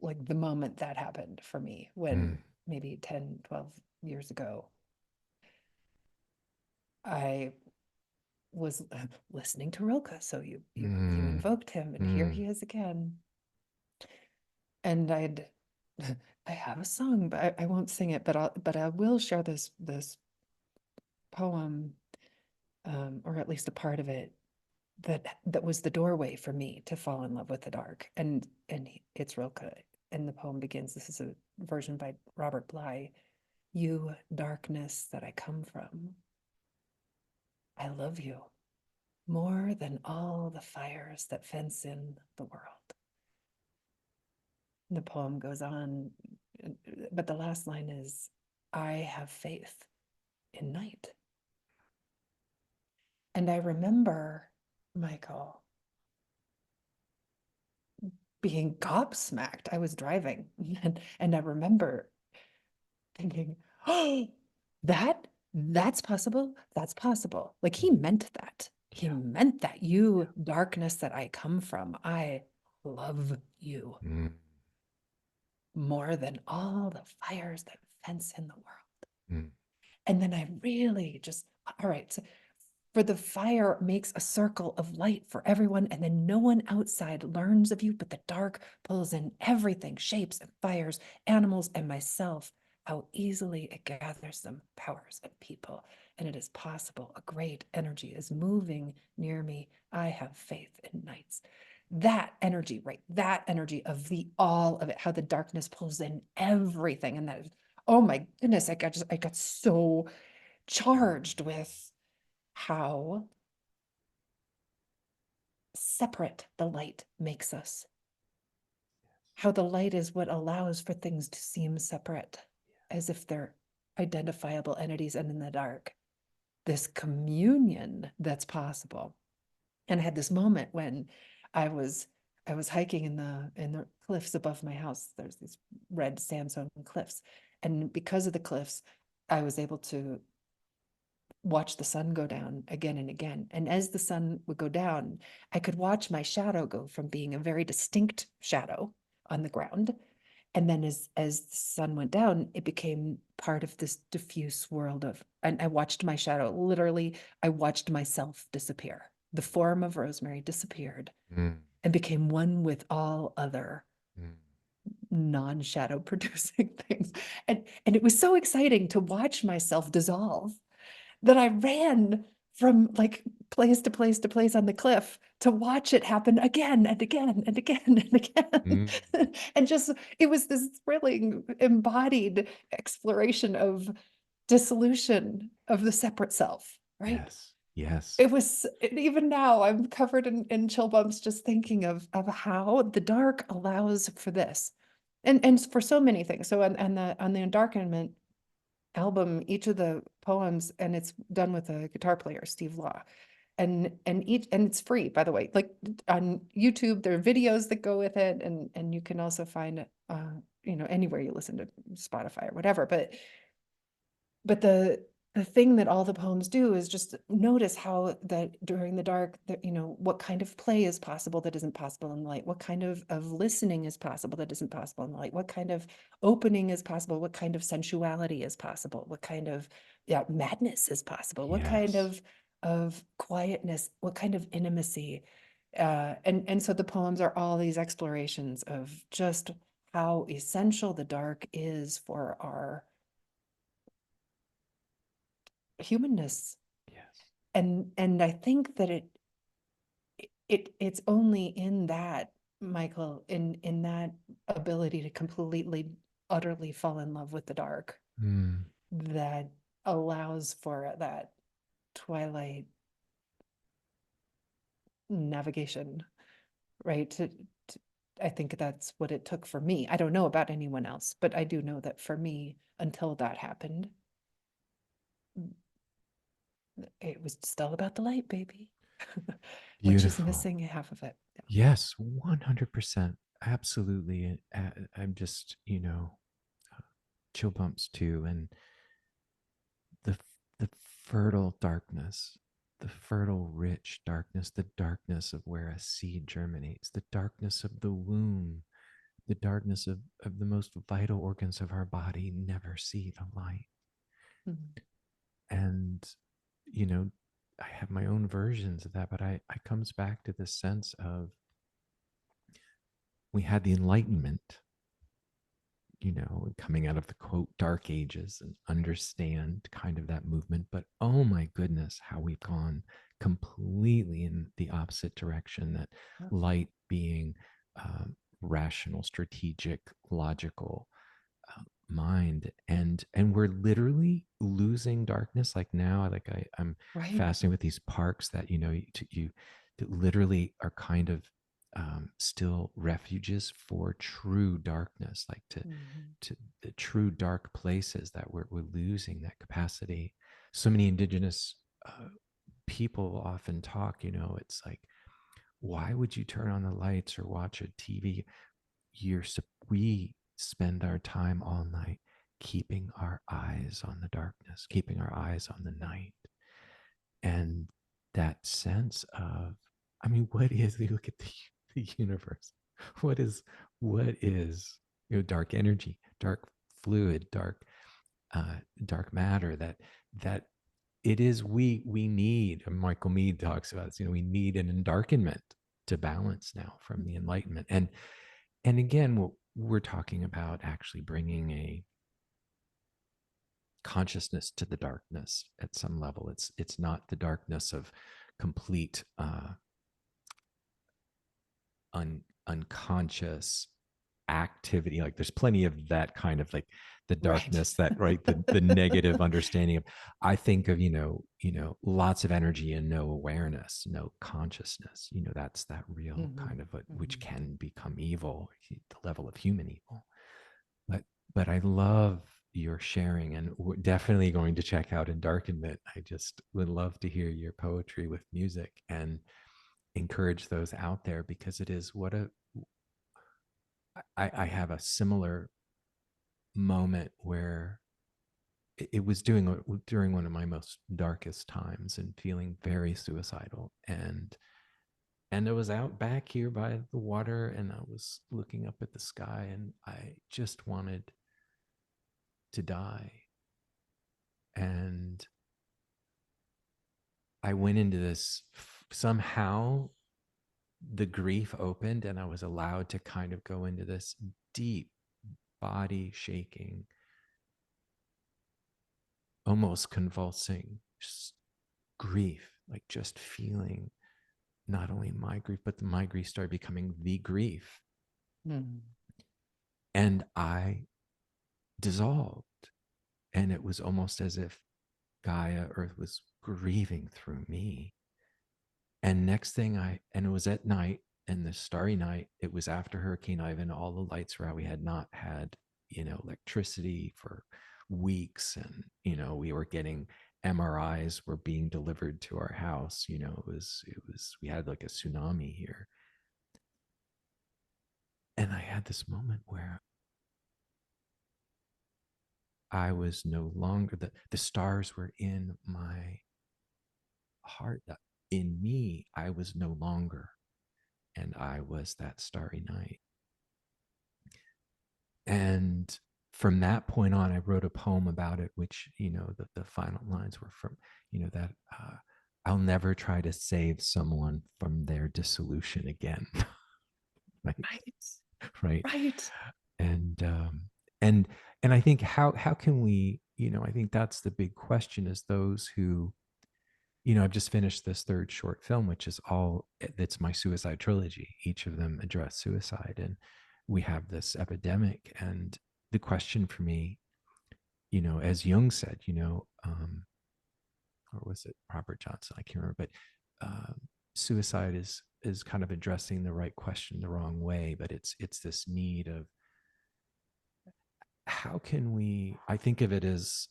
like the moment that happened for me when maybe 10, 12 years ago, I was listening to Rilke. So you invoked him, and here he is again. And I have a song, but I won't sing it, but I will share this poem, or at least a part of it, that was the doorway for me to fall in love with the dark. And it's Rilke, and the poem begins. This is a version by Robert Bly. You darkness that I come from, I love you more than all the fires that fence in the world. And the poem goes on, but the last line is, I have faith in night. And I remember, Michael, being gobsmacked. I was driving and I remember thinking, oh, that's possible. That's possible. Like he meant that. He meant that. You darkness that I come from, I love you more than all the fires that fence in the world. And then I really just, all right, so for the fire makes a circle of light for everyone, and then no one outside learns of you, but the dark pulls in everything, shapes and fires, animals and myself. How easily it gathers them, powers and people. And it is possible. A great energy is moving near me. I have faith in nights. That energy, right? That energy of the all of it, how the darkness pulls in everything. And that, oh my goodness, I got so charged with how separate the light makes us. How the light is what allows for things to seem separate, as if they're identifiable entities, and in the dark, this communion that's possible. And I had this moment when I was hiking in the cliffs above my house. There's these red sandstone cliffs. And because of the cliffs, I was able to watch the sun go down again and again. And as the sun would go down, I could watch my shadow go from being a very distinct shadow on the ground. And then as the sun went down, it became part of this diffuse world of, and I watched my shadow, literally, I watched myself disappear. The form of Rosemerry disappeared and became one with all other non-shadow producing things. And it was so exciting to watch myself dissolve that I ran from like place to place to place on the cliff to watch it happen again and again and again and again. And just, it was this thrilling embodied exploration of dissolution of the separate self, right? Yes. Yes. It was, even now I'm covered in chill bumps just thinking of how the dark allows for this. And for so many things. So on the Endarkenment album, each of the poems, and it's done with a guitar player, Steve Law, and it's free, by the way. Like on YouTube, there are videos that go with it, and you can also find it, anywhere you listen to Spotify or whatever. But the the thing that all the poems do is just notice how that during the dark, that, you know, what kind of play is possible that isn't possible in the light, what kind of listening is possible that isn't possible in the light, what kind of opening is possible, what kind of sensuality is possible, what kind of, yeah, madness is possible, what kind Yes. of quietness, what kind of intimacy. And so the poems are all these explorations of just how essential the dark is for our humanness. Yes. And I think that it's only in that, Michael, in that ability to completely, utterly fall in love with the dark, Mm. that allows for that twilight navigation, right? I think that's what it took for me. I don't know about anyone else, but I do know that for me, until that happened, it was still about the light, baby, which is Beautiful. missing half of it. Yes, 100%. Absolutely. I'm just, chill bumps too. And the, the fertile darkness, the fertile, rich darkness, the darkness of where a seed germinates, the darkness of the womb, the darkness of the most vital organs of our body never see the light. Mhm. And, you know, I have my own versions of that, but I comes back to this sense of we had the Enlightenment, coming out of the quote dark ages and understand kind of that movement. But oh my goodness, how we've gone completely in the opposite direction, that Yeah. light being rational, strategic, logical, mind, and we're literally losing darkness. Like now, like I'm Right. fascinated with these parks that you that literally are kind of still refuges for true darkness, like Mhm. to the true dark places that we're losing that capacity. So many indigenous people often talk, it's like, why would you turn on the lights or watch a TV? you're we spend our time all night keeping our eyes on the darkness, keeping our eyes on the night. And that sense of, I mean, what is, you look at the universe, what is, what is, dark energy, dark fluid, dark matter, that it is, we need, and Michael Meade talks about this, we need an endarkenment to balance now from the enlightenment. And again, what we're talking about, actually bringing a consciousness to the darkness at some level. It's not the darkness of complete unconscious activity. Like there's plenty of that kind of, like the Right. darkness, that, right, the negative understanding of, I think of, lots of energy and no awareness, no consciousness. That's that real Mhm. kind of which Mhm. can become evil, the level of human evil. but but I love your sharing, and we're definitely going to check out Endarkenment. I just would love to hear your poetry with music and encourage those out there, because it is what a I have a similar moment where it was doing during one of my most darkest times and feeling very suicidal, and I was out back here by the water, and I was looking up at the sky, and I just wanted to die. And I went into this, somehow the grief opened, and I was allowed to kind of go into this deep body shaking, almost convulsing grief, like just feeling not only my grief, but my grief started becoming the grief. Mhm. And I dissolved. And it was almost as if Gaia, Earth, was grieving through me. And next thing and it was at night, and the starry night, it was after Hurricane Ivan, all the lights were out. We had not had, electricity for weeks. And, we were getting MRIs were being delivered to our house. We had like a tsunami here. And I had this moment where I was no longer, the stars were in my heart. In me, I was no longer, and I was that starry night. And from that point on, I wrote a poem about it, which, the final lines were from, that I'll never try to save someone from their dissolution again. Right. Right. Right. Right. And, and, and I think how can we, I think that's the big question, is those who, I've just finished this third short film, which is it's my suicide trilogy. Each of them address suicide. And we have this epidemic. And the question for me, as Jung said, or was it Robert Johnson? I can't remember, but suicide is kind of addressing the right question the wrong way. But it's this need of, how can we, I think of it as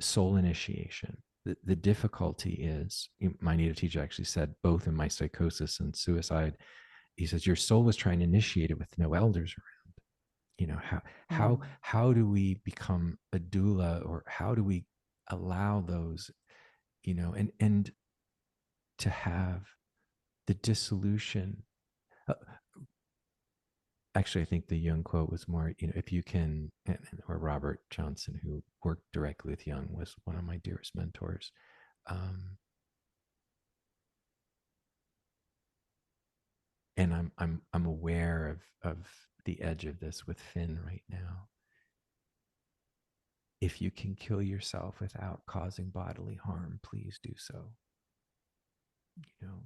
soul initiation. The difficulty is, my native teacher actually said, both in my psychosis and suicide, he says, your soul is trying to initiate it with no elders around. How Mm. how do we become a doula, or how do we allow those, and to have the dissolution. uh, Actually, I think the Jung quote was more, if you can, or Robert Johnson, who worked directly with Jung, was one of my dearest mentors. Um, and I'm aware of the edge of this with Finn right now. If you can kill yourself without causing bodily harm, please do so. You know,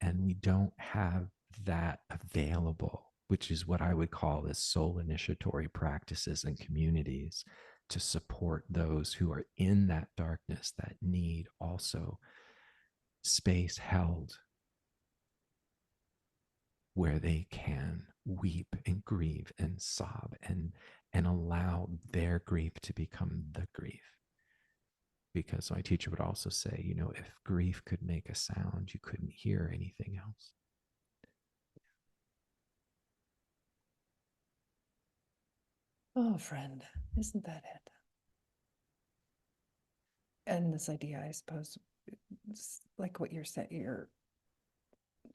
and we don't have that available, which is what I would call as soul initiatory practices and communities, to support those who are in that darkness, that need also space held where they can weep and grieve and sob, and allow their grief to become the grief. Because my teacher would also say, if grief could make a sound, you couldn't hear anything else. Oh, friend, isn't that it? And this idea, I suppose, like what you're saying,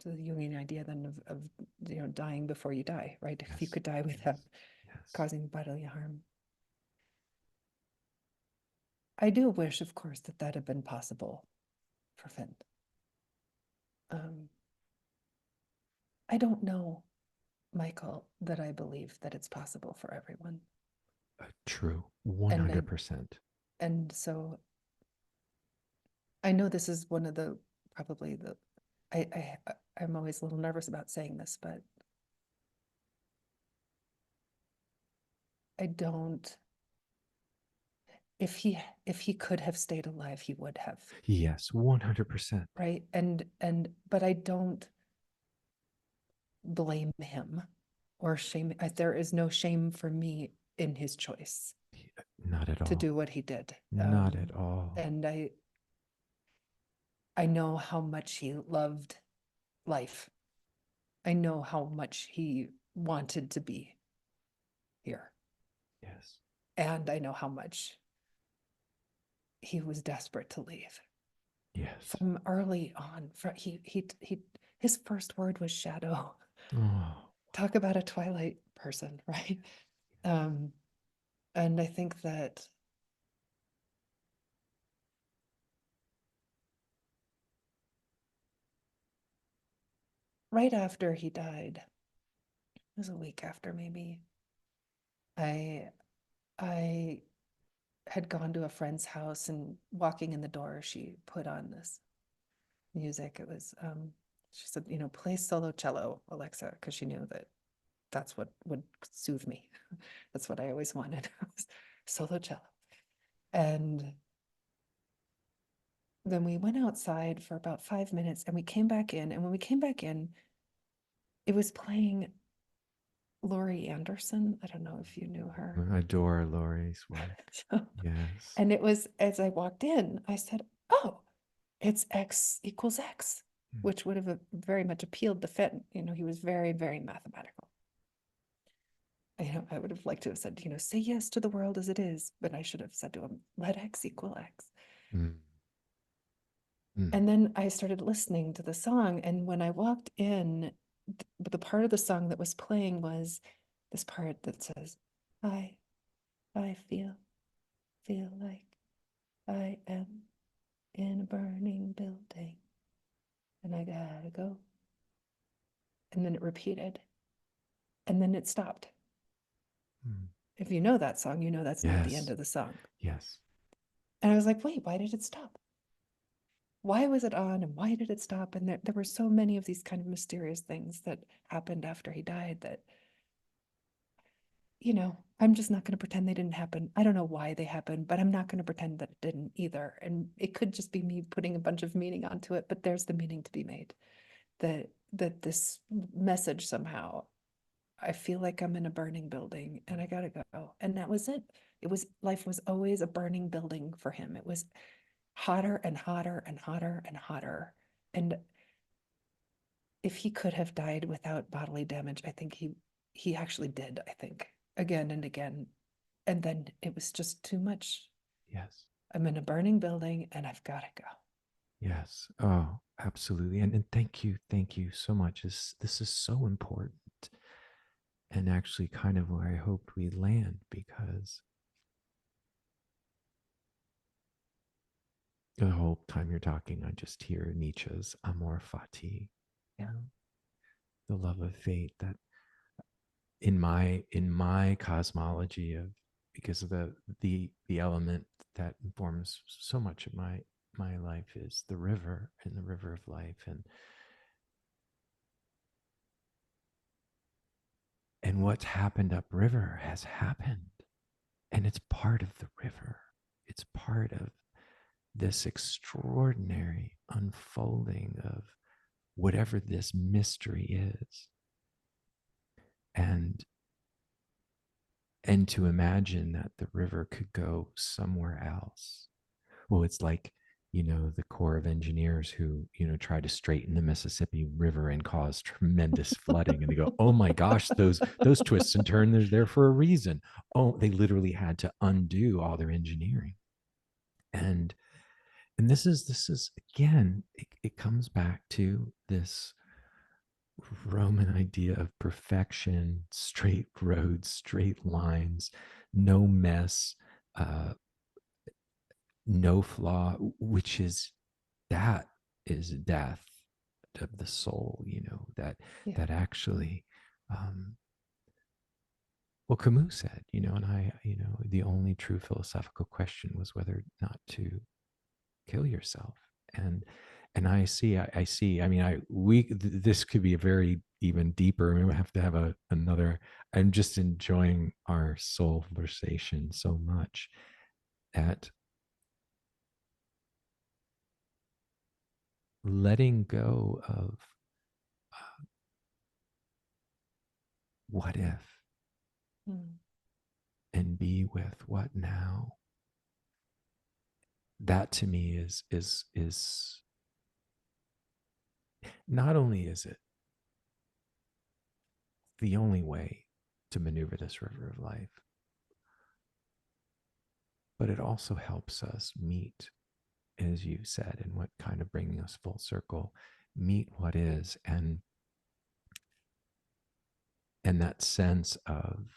the Jungian idea then of dying before you die, right? If you Yes. could die without Yes. causing bodily harm. I do wish, of course, that had been possible for Finn. I don't know, Michael, that I believe that it's possible for everyone. True. And 100%. and so I know this is one of the probably the I'm always a little nervous about saying this, but I don't. If he could have stayed alive, he would have. Yes, 100%. Right. But I don't blame him or shame. There is no shame for me in his choice Not at to all. do what he did. Not at all. And I know how much he loved life. I know how much he wanted to be here. Yes. And I know how much he was desperate to leave. Yes. From early on. His first word was shadow. Oh. Talk about a Twilight person, right? And I think that right after he died, it was a week after maybe, I I had gone to a friend's house, and walking in the door, she put on this music. It was she said, play solo cello, Alexa, because she knew that that's what would soothe me. That's what I always wanted. Solo cello. And then we went outside for about 5 minutes, and we came back in. And when we came back in, it was playing Laurie Anderson. I don't know if you knew her. I adore Laurie's work. Yes. And it was, as I walked in, I said, oh, it's X equals X, which would have very much appealed to Finn. He was very, very mathematical. I would have liked to have said, say yes to the world as it is, but I should have said to him, let X equal X. Mm. Mm. And then I started listening to the song. And when I walked in, the part of the song that was playing was this part that says, I, I feel like I am in a burning building and I gotta go. And then it repeated and then it stopped. Mm. If you know that song, you know that's not the end Yes. of the song. Yes. And I was like, wait, why did it stop? Why was it on and why did it stop? And there were so many of these kind of mysterious things that happened after he died that, I'm just not going to pretend they didn't happen. I don't know why they happened, but I'm not going to pretend that it didn't either. And it could just be me putting a bunch of meaning onto it, but there's the meaning to be made. That this message somehow, I feel like I'm in a burning building and I gotta go. And that was it. Life was always a burning building for him. It was hotter and hotter and hotter and hotter. And if he could have died without bodily damage, I think he actually did, I think, again and again. And then it was just too much. Yes. I'm in a burning building and I've got to go. Yes. Oh, absolutely. And thank you so much. This is so important, and actually kind of where I hoped we land, because the whole time you're talking, I just hear Nietzsche's Amor Fati, Yeah. the love of fate, that in my cosmology of, because of the element that informs so much of my life is the river, and the river of life, and what's happened upriver has happened, and it's part of the river. It's part of this extraordinary unfolding of whatever this mystery is. And and to imagine that the river could go somewhere else. Well, it's like, the Corps of Engineers who, try to straighten the Mississippi River and cause tremendous flooding. And they go, oh my gosh, those twists and turns, they're there for a reason. Oh, they literally had to undo all their engineering. And this is again, it comes back to this Roman idea of perfection, straight roads, straight lines, no mess, uh, no flaw, which that is death of the soul, that Yeah. that actually, well, Camus said, and the only true philosophical question was whether or not to kill yourself. And I see, I mean, this could be a very even deeper, we have to have another. I'm just enjoying our soul conversation so much, at letting go of what if, Mm. and be with what now. That to me is not only is it the only way to maneuver this river of life, but it also helps us meet, as you said, and what kind of bringing us full circle, meet what is. And that sense of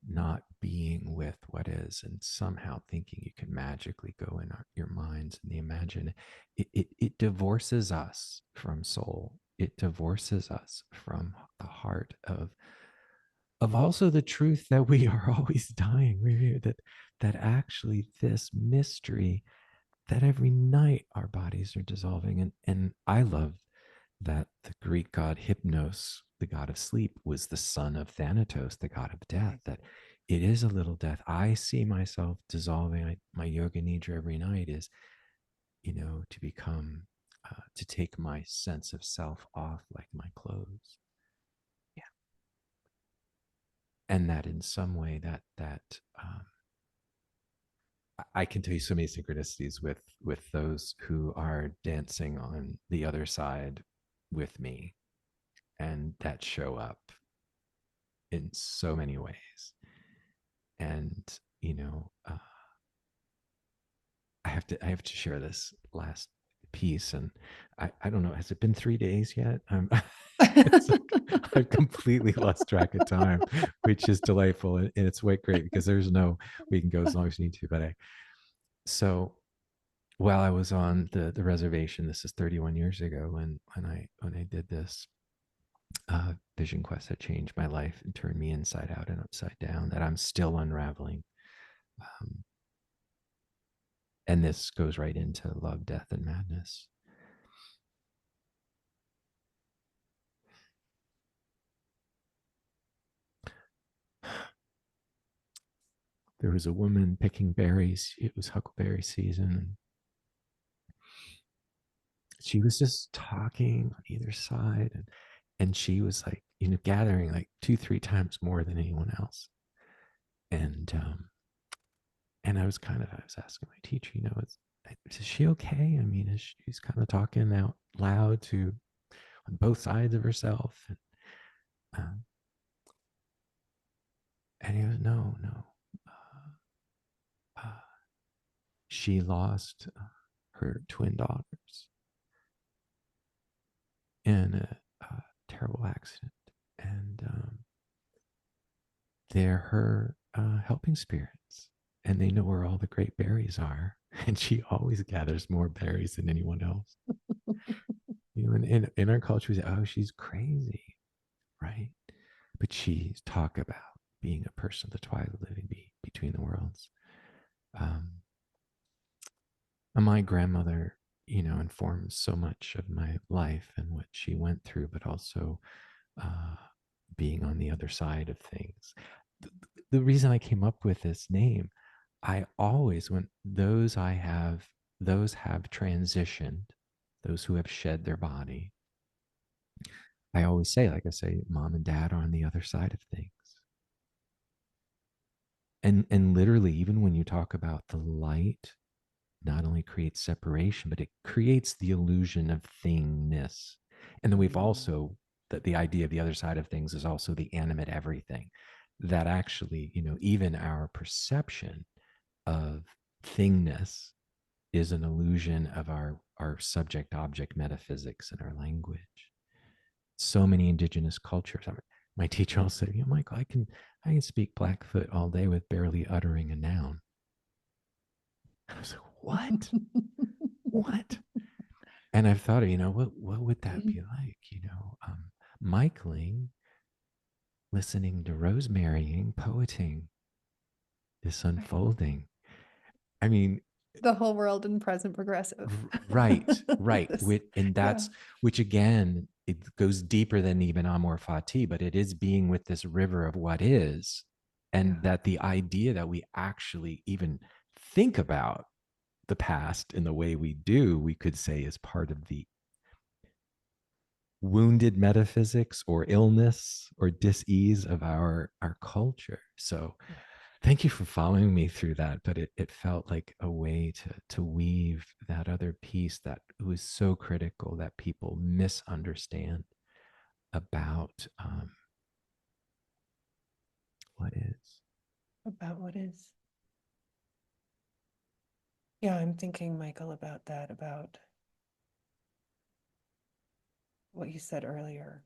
not being with what is, and somehow thinking you can magically go in your minds and the imagine, it divorces us from soul. It divorces us from the heart of also the truth that we are always dying. That actually this mystery, that every night our bodies are dissolving. And I love that the Greek god Hypnos, the god of sleep, was the son of Thanatos, the god of death, Right. that it is a little death. I see myself dissolving. My yoga nidra every night is, to become, to take my sense of self off like my clothes. Yeah. And that in some way I can tell you so many synchronicities with those who are dancing on the other side with me, and that show up in so many ways. And, you know, I have to share this last piece, and I don't know, has it been 3 days yet? It's like I've completely lost track of time, which is delightful, and it's way great because there's no, we can go as long as you need to. But so while I was on the reservation, this is 31 years ago, when I did this vision quest that changed my life and turned me inside out and upside down, that I'm still unraveling. Um, and this goes right into love, death, and madness. There was a woman picking berries. It was huckleberry season. She was just talking on either side, and she was like, gathering like 2-3 times more than anyone else. And I was asking my teacher, is she okay? I mean, she's kind of talking out loud to on both sides of herself, um, and he goes, no, no. Uh, she lost her twin daughters in a terrible accident, and they're her helping spirits, and they know where all the great berries are, and she always gathers more berries than anyone else. In our culture, we say, "Oh, she's crazy," right? But she's talk about being a person of the twilight, living between the worlds. Um, and my grandmother, informs so much of my life and what she went through, but also uh, being on the other side of things. The reason I came up with this name, I always, when those have transitioned, those who have shed their body, I always say, like I say, mom and dad are on the other side of things. And literally, even when you talk about the light, not only creates separation, but it creates the illusion of thingness. And then we've also, that the idea of the other side of things is also the animate everything. That actually, even our perception of thingness is an illusion of our subject object metaphysics and our language. So many indigenous cultures. My teacher also said, Michael, I can speak Blackfoot all day with barely uttering a noun. I was like, what? What? And I've thought, what would that be like? Michaeling, listening to Rosemarying, poeting, this unfolding. I mean, The whole world in present progressive. right. This, And yeah. that's, which again, it goes deeper than even Amor Fati, but it is being with this river of what is. And Yeah. that the idea that we actually even think about the past in the way we do, we could say is part of the wounded metaphysics or illness or dis-ease of our culture. So Yeah. thank you for following me through that. But it felt like a way to weave that other piece that was so critical that people misunderstand about what is. About what is. Yeah, I'm thinking, Michael, about that, about what you said earlier.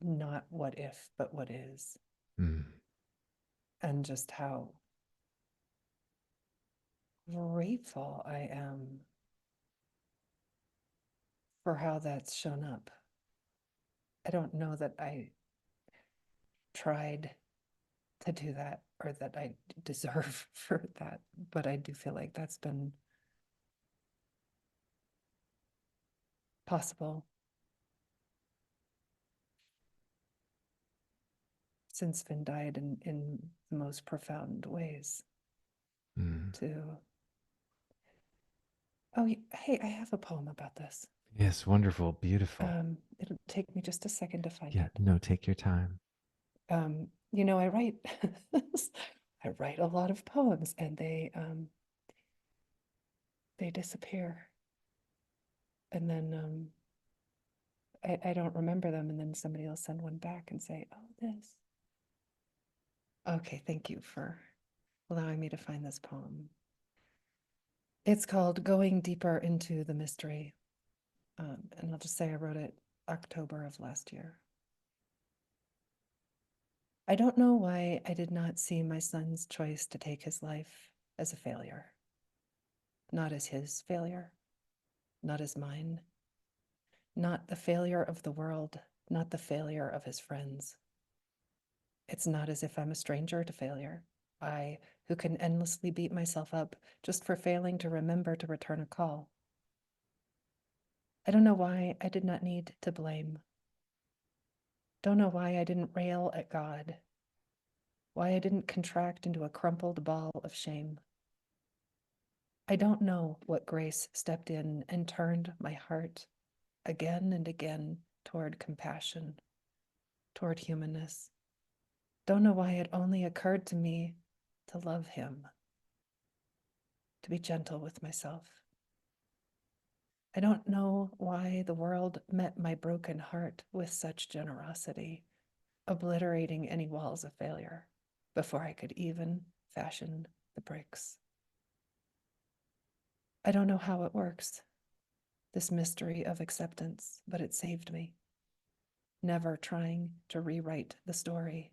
Not what if, but what is. Mm, And just how grateful I am for how that's shown up. I don't know that I tried to do that or that I deserve for that, but I do feel like that's been possible since Finn died in the most profound ways. mm. To oh, hey, I have a poem about this. Yes, wonderful, beautiful. It'll take me just a second to find Yeah, it. no, take your time. I write I write a lot of poems, and they disappear, and then I don't remember them, and then somebody will send one back and say, oh, this. Okay, thank you for allowing me to find this poem. It's called Going Deeper into the Mystery. And I'll just say I wrote it October of last year. I don't know why I did not see my son's choice to take his life as a failure. Not as his failure, not as mine, not the failure of the world, not the failure of his friends. It's not as if I'm a stranger to failure. I, who can endlessly beat myself up just for failing to remember to return a call. I don't know why I did not need to blame. Don't know why I didn't rail at God. Why I didn't contract into a crumpled ball of shame. I don't know what grace stepped in and turned my heart again and again toward compassion, toward humanness. Don't know why it only occurred to me to love him, to be gentle with myself. I don't know why the world met my broken heart with such generosity, obliterating any walls of failure before I could even fashion the bricks. I don't know how it works, this mystery of acceptance, but it saved me. Never trying to rewrite the story,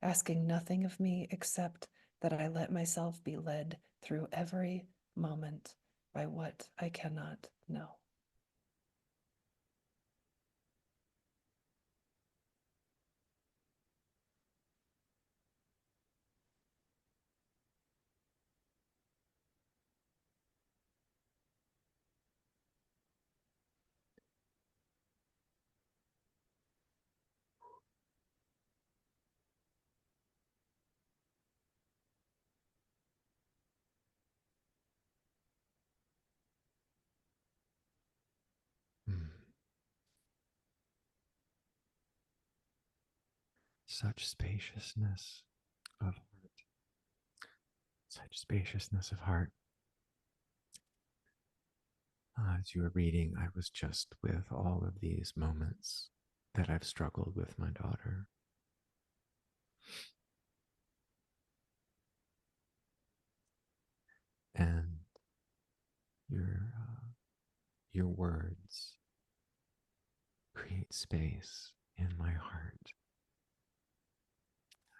asking nothing of me except that I let myself be led through every moment by what I cannot know. Mm. Such spaciousness of heart. Such spaciousness of heart. As you were reading, I was just with all of these moments that I've struggled with my daughter. And your your words create space in my heart.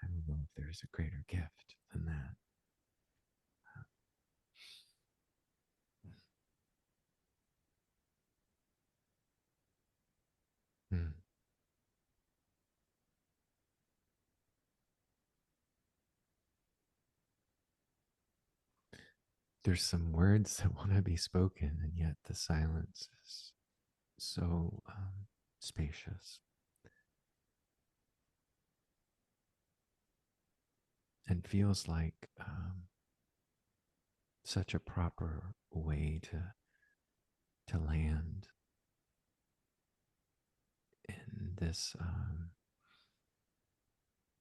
I don't know if there's a greater gift than that. Mm. There's some words that want to be spoken, and yet the silence is so spacious and feels like such a proper way to land in this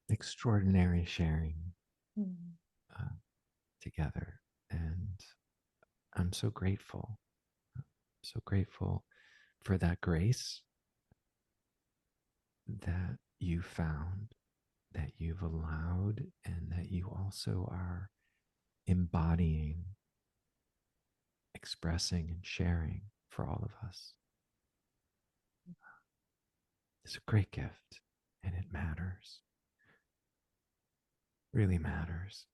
extraordinary sharing Mm. uh, together. And I'm so grateful for that grace that you found, that you've allowed, and that you also are embodying, expressing, and sharing for all of us. It's a great gift, and it matters. Really matters.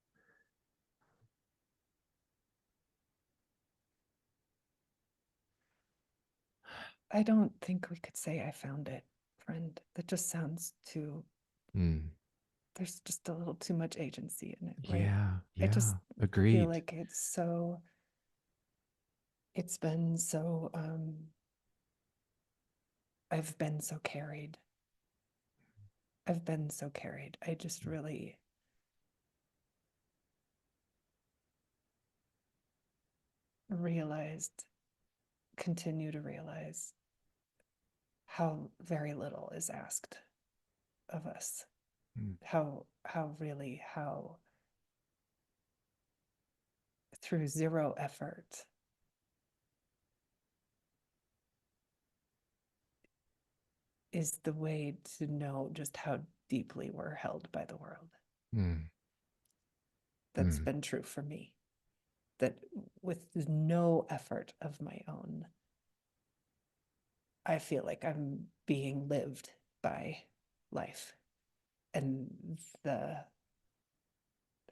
I don't think we could say I found it, friend. That just sounds too, Mm. there's just a little too much agency in it, right? Yeah, I just yeah, feel agreed. like it's been so, I've been so carried. I've been so carried. I just really realized, continue to realize how very little is asked of us. Mm. How through zero effort is the way to know just how deeply we're held by the world. Mm. That's Mm. been true for me. That with no effort of my own, I feel like I'm being lived by life. And the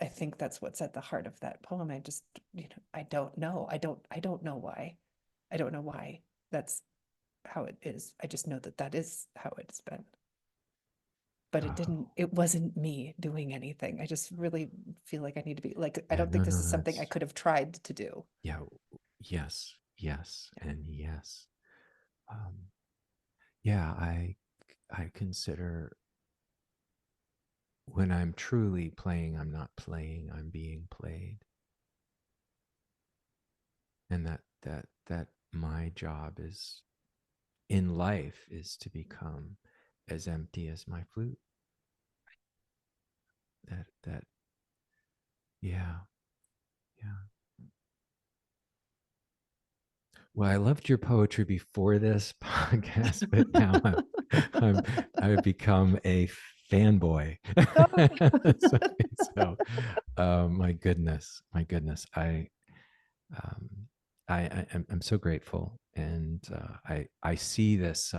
I think that's what's at the heart of that poem. I just, I don't know. I don't know why. I don't know why that's how it is. I just know that that is how it's been. But Oh, it wasn't me doing anything. I just really feel like I need to be like, I yeah, don't think no, this no, is something I that's, could have tried to do. yeah, yes, yes, Yeah. and yes. Um, yeah, I consider when I'm truly playing, I'm not playing, I'm being played. And that my job is in life is to become as empty as my flute. That yeah, yeah. Well, I loved your poetry before this podcast, but now I'm I've become a fanboy. so, my goodness, um, I'm so grateful, and I see this.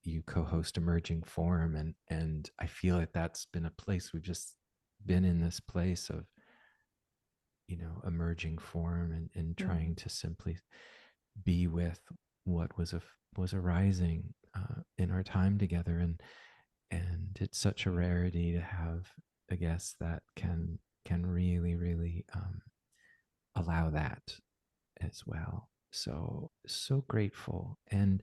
You co-host Emerging Forum, and I feel like that's been a place we've just been in this place of emerging form and trying Mm, to simply be with what was arising in our time together, and it's such a rarity to have a guest that can really allow that as well. So grateful. And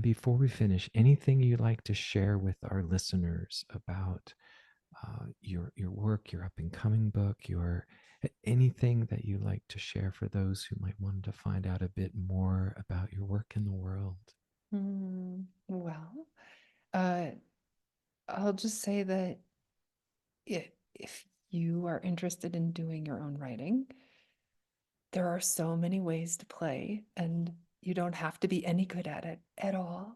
before we finish, anything you'd like to share with our listeners about your work, your up and coming book, your anything that you like to share for those who might want to find out a bit more about your work in the world? well, uh, I'll just say that if you are interested in doing your own writing, there are so many ways to play, and you don't have to be any good at it at all.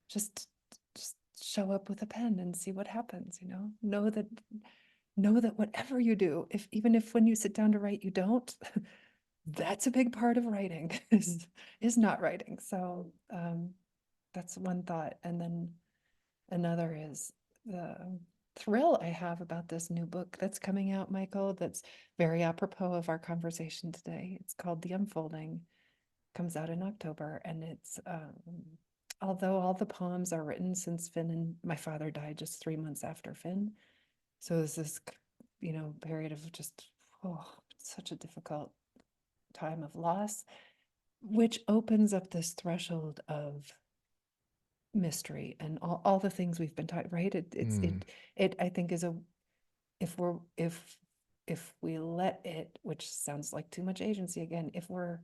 Just just show up with a pen and see what happens, know that whatever you do, if even if when you sit down to write you don't, that's a big part of writing is not writing. So that's one thought. And then another is the thrill I have about this new book that's coming out, Michael, that's very apropos of our conversation today. It's called The Unfolding. Comes out in October, and it's although all the poems are written since Finn and my father died just 3 months after Finn. So there's this, period of just, oh, such a difficult time of loss, which opens up this threshold of mystery and all the things we've been talking, right? Mm, It I think is a if we're if we let it, which sounds like too much agency again, if we're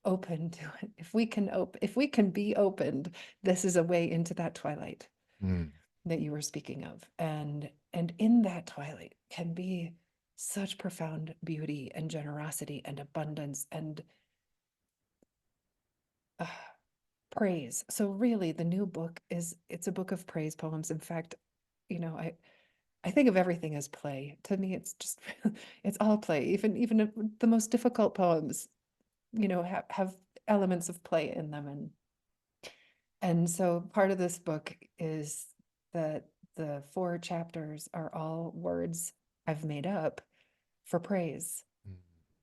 open to it, if we can be opened, this is a way into that twilight mm, that you were speaking of. And in that twilight can be such profound beauty and generosity and abundance and uh, praise. So really the new book it's a book of praise poems. In fact, I think of everything as play. To me, it's just it's all play. Even the most difficult poems, have elements of play in them. And so part of this book is that the 4 chapters are all words I've made up for praise mm.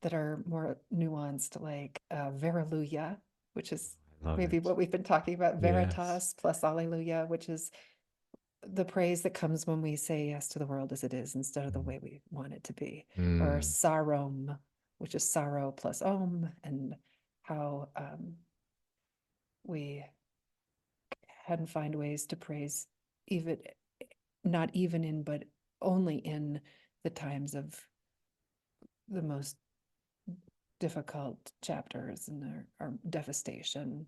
that are more nuanced, like Veruleia, which is I love maybe it. what we've been talking about, Yes. Veritas plus Alleluia, which is the praise that comes when we say yes to the world as it is instead of the way we want it to be, or Mm, Sarom, which is sorrow plus Om, and how we can find ways to praise, even not even in, but only in the times of the most difficult chapters and our devastation.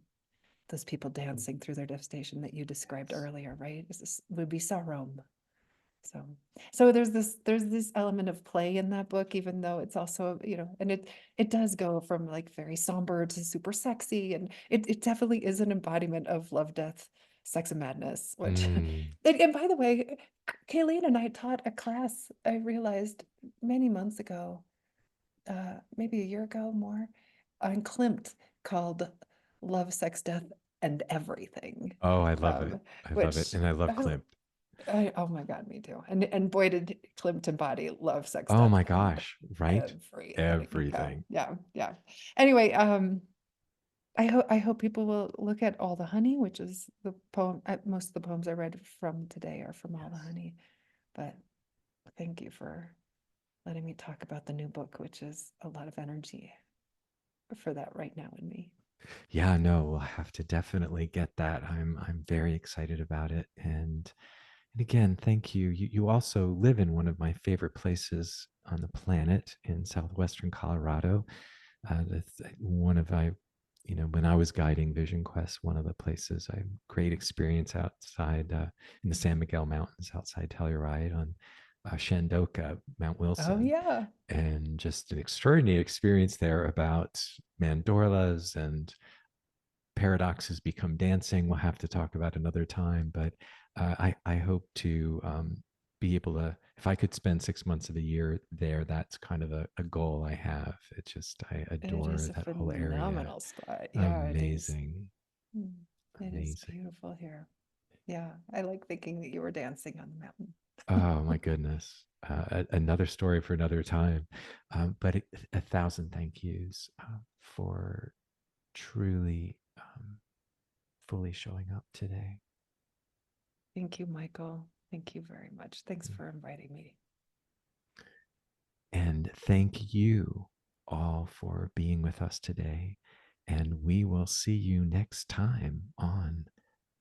Those people dancing through their devastation that you described yes. earlier, right? This would be Sarom. So, so there's this element of play in that book, even though it's also, and it does go from like very somber to super sexy, and it definitely is an embodiment of love, death, Sex and Madness, which, Mm. and by the way, Kayleen and I taught a class, I realized many months ago, maybe a year ago more, on Klimt called Love, Sex, Death, and Everything. Oh, I love it. I love it. Which And I love I was, Klimt. oh my God, me too. And boy, did Klimt embody love, sex, Oh death, my and gosh, right? everything. Yeah, Everything. yeah, yeah. Anyway, I hope people will look at All the Honey, which is the poem. Most of the poems I read from today are from All the Yes. Honey. But thank you for letting me talk about the new book, which is a lot of energy for that right now in me. Yeah, no, we'll have to definitely get that. I'm very excited about it. And again, thank you. You also live in one of my favorite places on the planet in southwestern Colorado. That's one of I, when I was guiding Vision Quest, one of the places I great experience outside in the San Miguel Mountains outside Telluride on Shandoka, Mount Oh Wilson, yeah. and just an extraordinary experience there about mandorlas and paradoxes become dancing. We'll have to talk about another time, but I hope to be able to, if I could spend 6 months of the year there, that's kind of a goal I have. It's just, I It adore is a that whole area. phenomenal spot. Yeah, it is. Amazing. Mm, it is Amazing. beautiful here. Yeah, I like thinking that you were dancing on the mountain. Oh my goodness. Another story for another time. But a thousand thank yous for truly fully showing up today. Thank you, Michael. Thank you very much. Thanks for inviting me. And thank you all for being with us today. And we will see you next time on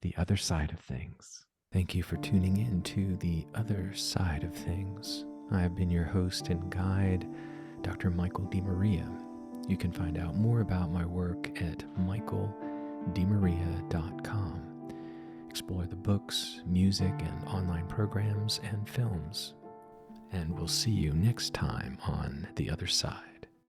The Other Side of Things. Thank you for tuning in to The Other Side of Things. I have been your host and guide, Dr. Michael DeMaria. You can find out more about my work at michaeldemaria.com. Explore the books, music, and online programs and films. And we'll see you next time on The Other Side.